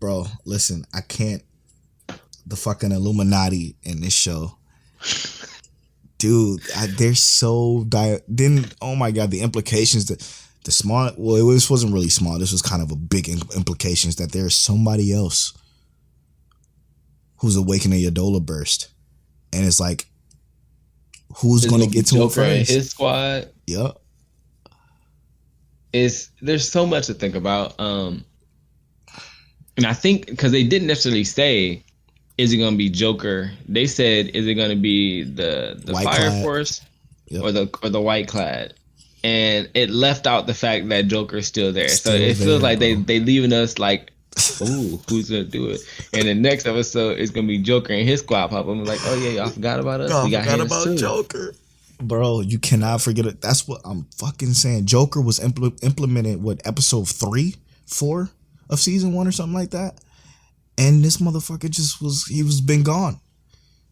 Bro, listen, I can't. The fucking Illuminati in this show. Dude, they're so then, oh my god, the implications that the small. Well, this wasn't really small. This was kind of a big implications that there's somebody else who's awakening Yadola burst, and it's like, who's going to get to him first? His squad. Yep. There's so much to think about, and I think because they didn't necessarily say, is it going to be Joker? They said, is it going to be the Fire Force or the White Clad? And it left out the fact that Joker's still there. So it feels like they leaving us like, ooh, who's going to do it? And the next episode is going to be Joker and his squad pop. I'm like, oh yeah, y'all forgot about us? We forgot about Joker. Bro, you cannot forget it. That's what I'm fucking saying. Joker was implemented, episode 3, 4 of season 1 or something like that? And this motherfucker he was been gone.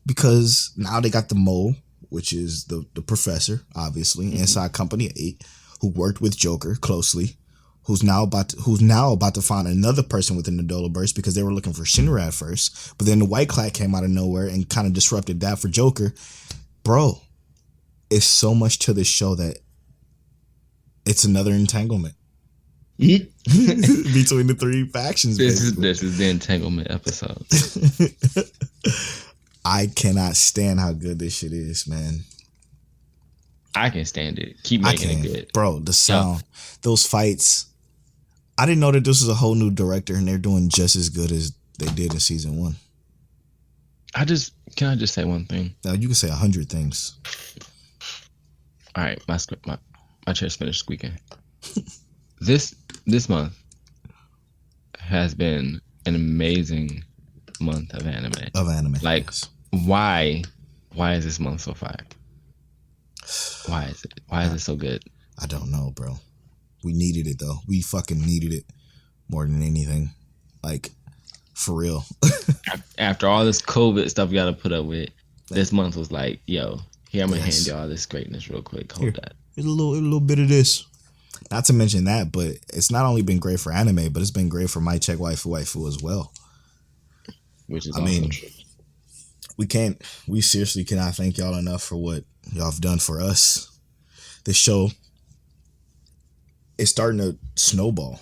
Because now they got the mole, which is the professor, obviously, inside Company 8, who worked with Joker closely, who's now about to find another person within the Dolaverse because they were looking for Shinra at first. But then the White Clad came out of nowhere and kind of disrupted that for Joker. Bro, it's so much to this show that it's another entanglement. Between the 3 factions. This is the entanglement episode. I cannot stand how good this shit is, man. I can stand it. Keep making it good. Bro, the sound. Those fights. I didn't know that this was a whole new director and they're doing just as good as they did in season 1. Can I just say one thing? Now you can say 100 things. All right, my chair's finished squeaking. This month has been an amazing month of anime. Like, yes. Why is this month so fire? Why is it? Why is it so good? I don't know, bro. We needed it though. We fucking needed it more than anything. Like, for real. After all this COVID stuff we got to put up with, this month was like, yo, here I'm gonna hand y'all this greatness real quick. Hold that. Here's a little bit of this. Not to mention that, but it's not only been great for anime, but it's been great for MicCheckWaifuWaifu as well. Which is, I mean, we seriously cannot thank y'all enough for what y'all have done for us. This show is starting to snowball.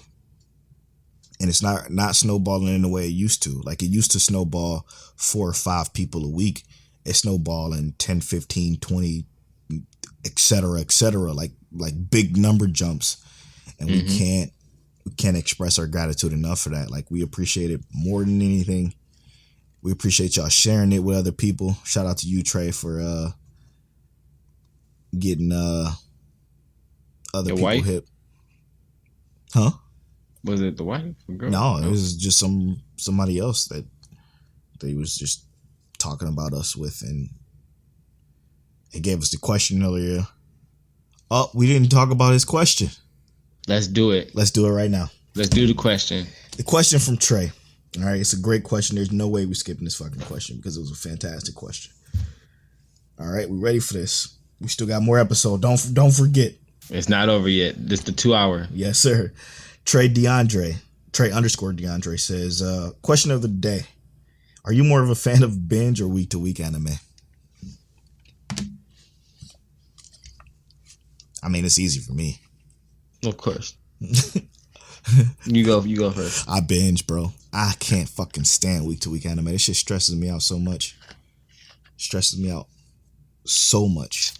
And it's not snowballing in the way it used to. Like, it used to snowball 4 or 5 people a week. It's snowballing 10, 15, 20, et cetera, like big number jumps. And we can't express our gratitude enough for that. Like, we appreciate it more than anything. We appreciate y'all sharing it with other people. Shout out to you, Trey, for getting other the people wife? hip. Huh? Was it the wife or girl? No, it was just somebody else that they was just talking about us with, and he gave us the question earlier. Oh, we didn't talk about his question. Let's do it. Let's do it right now. Let's do the question. The question from Trey. All right, it's a great question. There's no way we're skipping this fucking question because it was a fantastic question. All right, we ready for this? We still got more episode. Don't forget. It's not over yet. This is the 2 hour. Yes, sir. Trey _ DeAndre says, question of the day. Are you more of a fan of binge or week-to-week anime? I mean, it's easy for me. Of course. You go first. I binge, bro. I can't fucking stand week-to-week anime. This shit stresses me out so much. Stresses me out so much.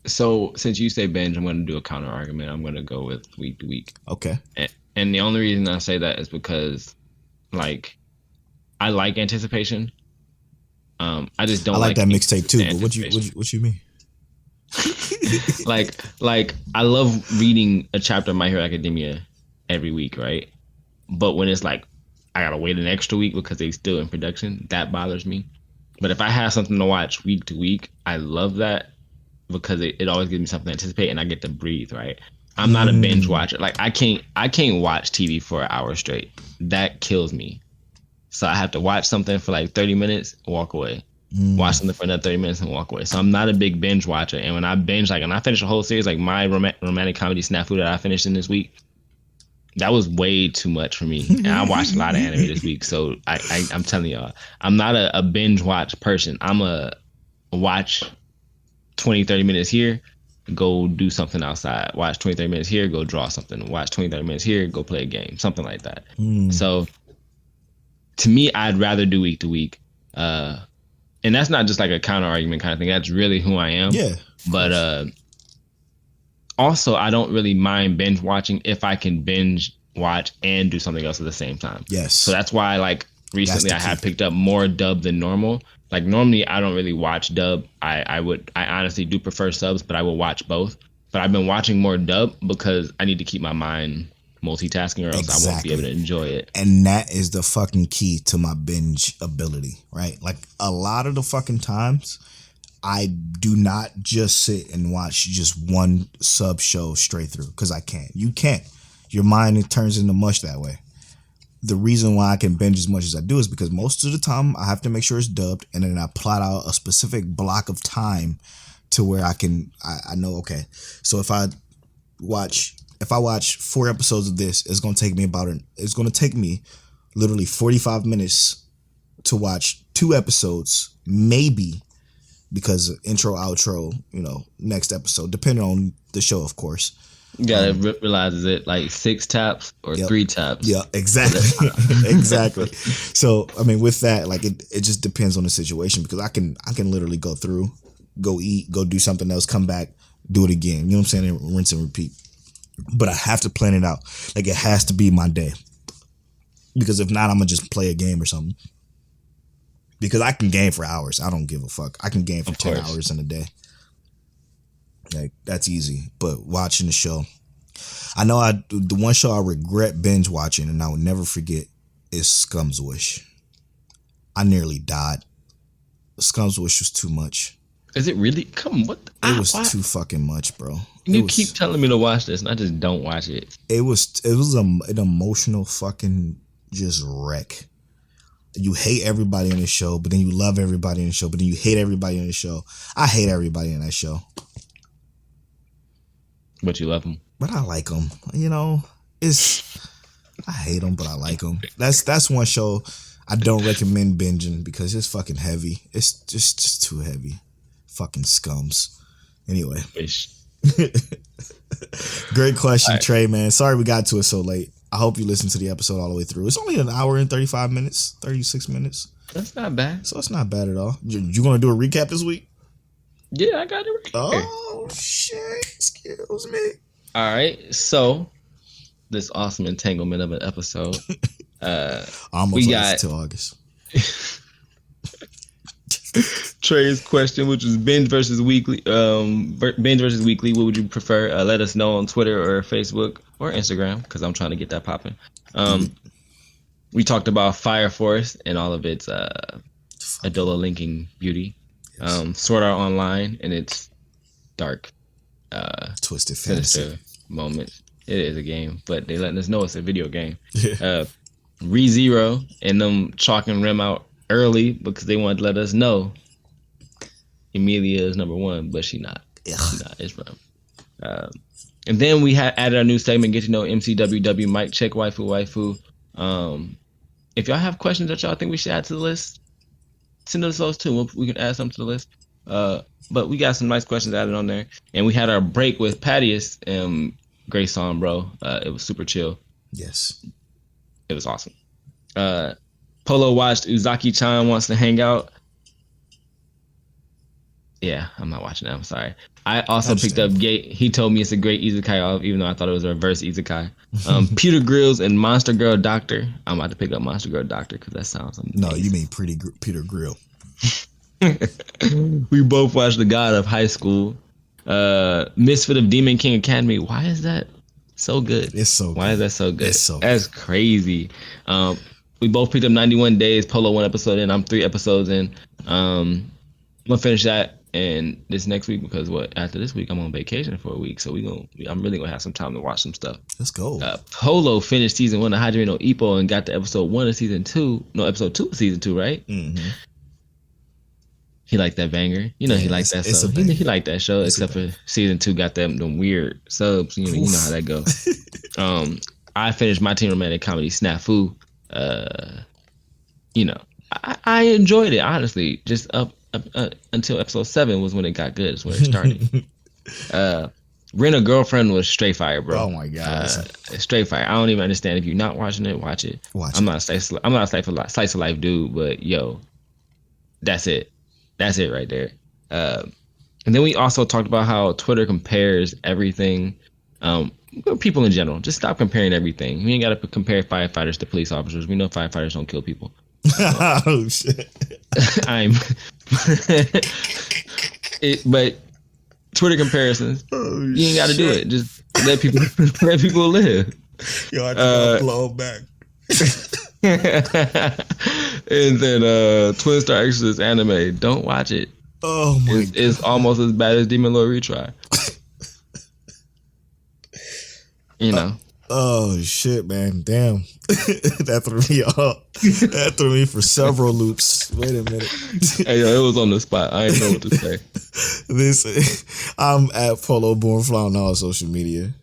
So, since you say binge, I'm going to do a counter argument. I'm going to go with week to week. Okay. And the only reason I say that is because, like, I like anticipation. I just don't. I like that mixtape too. But what you mean? like I love reading a chapter of My Hero Academia every week, right? But when it's like I gotta wait an extra week because they still in production, that bothers me. But if I have something to watch week to week, I love that because it always gives me something to anticipate and I get to breathe, right? I'm not a binge watcher. Like I can't watch TV for an hour straight. That kills me. So I have to watch something for like 30 minutes, walk away. Watch something for another 30 minutes and walk away. So I'm not a big binge watcher. And when I binge, like when I finish a whole series, like my romantic comedy Snafu that I finished in this week, that was way too much for me. And I watched a lot of anime this week. So I'm telling y'all, I'm not a binge watch person. I'm a watch 20, 30 minutes here, go do something outside. Watch 20, 30 minutes here, go draw something. Watch 20, 30 minutes here, go play a game. Something like that. So to me, I'd rather do week to week. And that's not just like a counter argument kind of thing. That's really who I am. Yeah. But also, I don't really mind binge watching if I can binge watch and do something else at the same time. Yes. So that's why, like, recently I have picked up more dub than normal. Like, normally I don't really watch dub. I honestly do prefer subs, but I will watch both. But I've been watching more dub because I need to keep my mind multitasking or else I won't be able to enjoy it. And that is the fucking key to my binge ability, right? Like a lot of the fucking times I do not just sit and watch just one sub show straight through because I can't. You can't. Your mind, it turns into mush that way. The reason why I can binge as much as I do is because most of the time I have to make sure it's dubbed and then I plot out a specific block of time to where I know, okay, so if I watch 4 episodes of this, it's going to take me literally 45 minutes to watch 2 episodes, maybe, because intro, outro, next episode, depending on the show, of course. You gotta realize, is it like 6 taps or 3 taps? Yeah, exactly. Exactly. So, I mean, with that, like it just depends on the situation because I can literally go through, go eat, go do something else, come back, do it again. You know what I'm saying? And rinse and repeat. But I have to plan it out. Like it has to be my day. Because if not, I'm going to just play a game or something. Because I can game for hours. I don't give a fuck. I can game for 10 hours in a day. Like that's easy. But watching the show. I know the one show I regret binge watching and I will never forget is Scum's Wish. I nearly died. Scum's Wish was too much. Is it really? Come on, what? It was too fucking much, bro. You keep telling me to watch this, and I just don't watch it. It was an emotional fucking just wreck. You hate everybody in the show, but then you love everybody in the show, but then you hate everybody in the show. I hate everybody in that show. But you love them. But I like them. You know, I hate them, but I like them. That's one show I don't recommend binging because it's fucking heavy. It's just too heavy. Fucking scums. Anyway. Great question, right. Trey, man. Sorry we got to it so late. I hope you listened to the episode all the way through. It's only an hour and 35 minutes, 36 minutes. That's not bad. So it's not bad at all. You going to do a recap this week? Yeah, I got it. Oh, shit. Excuse me. All right. So, this awesome entanglement of an episode. Almost till August. Trey's question, which was binge versus weekly. Binge versus weekly. What would you prefer? Let us know on Twitter or Facebook or Instagram because I'm trying to get that popping. We talked about Fire Force and all of its Adola linking beauty. Sword Art Online and its dark, twisted fantasy moments. It is a game, but they letting us know it's a video game. ReZero and them chalking Rem out early because they wanted to let us know Emilia is number one, but she not. She not. It's Rem. And then we had added our new segment, Get to Know MCWW, Mic Check Waifu Waifu. If y'all have questions that y'all think we should add to the list, send us those too. We can add some to the list. But we got some nice questions added on there. And we had our break with Padius. Great song, bro. It was super chill. Yes. It was awesome. Polo watched Uzaki-chan Wants to Hang Out. Yeah, I'm not watching that. I'm sorry. I also picked up Gate. He told me it's a great isekai, even though I thought it was a reverse isekai. Peter Grills and Monster Girl Doctor. I'm about to pick up Monster Girl Doctor because that sounds amazing. No, you mean Peter Grill. We both watched The God of High School. Misfit of Demon King Academy. Why is that so good? It's so good. Why is that so good? It's so That's good. Crazy. We both picked up 91 Days. Polo 1 episode in. I'm 3 episodes in. I'm gonna finish that and this next week because after this week I'm on vacation for a week, so I'm really gonna have some time to watch some stuff. Let's go. Polo finished season 1 of Hajime no Ippo and got to episode 1 of season 2. No, episode 2 of season 2, right? Mm-hmm. He liked that banger. You know, he liked that show. He liked that show, except for season 2 got them weird subs. You know how that goes. I finished my teen romantic comedy Snafu. I enjoyed it, honestly. Just up until episode 7 was when it got good. Is when it started. Rent a Girlfriend was straight fire, bro. Oh my god, straight fire. I don't even understand. If you're not watching it, watch it. I'm not a slice of life dude, but yo, that's it. That's it right there. And then we also talked about how Twitter compares everything. People in general, just stop comparing everything. You ain't got to compare firefighters to police officers. We know firefighters don't kill people. Oh shit! But Twitter comparisons, you ain't got to do it. Just let people live. Yo, I just blow back. And then Twin Star Exorcist anime, don't watch it. Oh my god. It's almost as bad as Demon Lord Retry. You know. Oh shit, man. Damn. That threw me off. That threw me for several loops. Wait a minute. Hey yo, it was on the spot. I didn't know what to say. I'm at Polo Bornfly on all social media.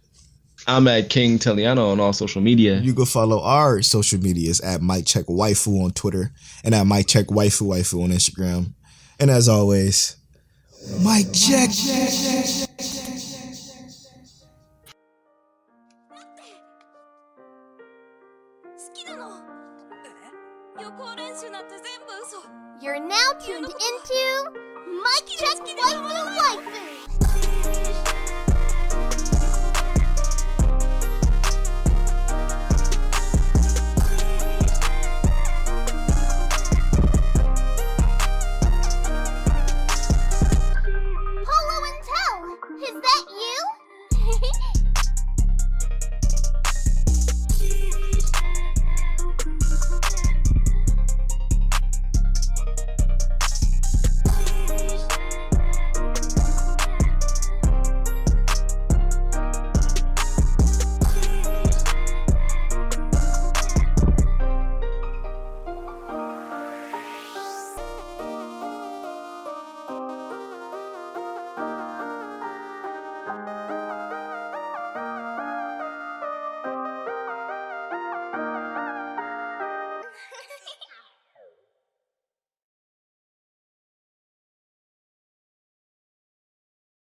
I'm at King Teliano on all social media. You can follow our social medias at MicCheckWaifu on Twitter and at MicCheckWaifuWaifu on Instagram. And as always, Mic Check. 予行練習なんて全部嘘。You're now tuned into MicCheckWaifuWaifu.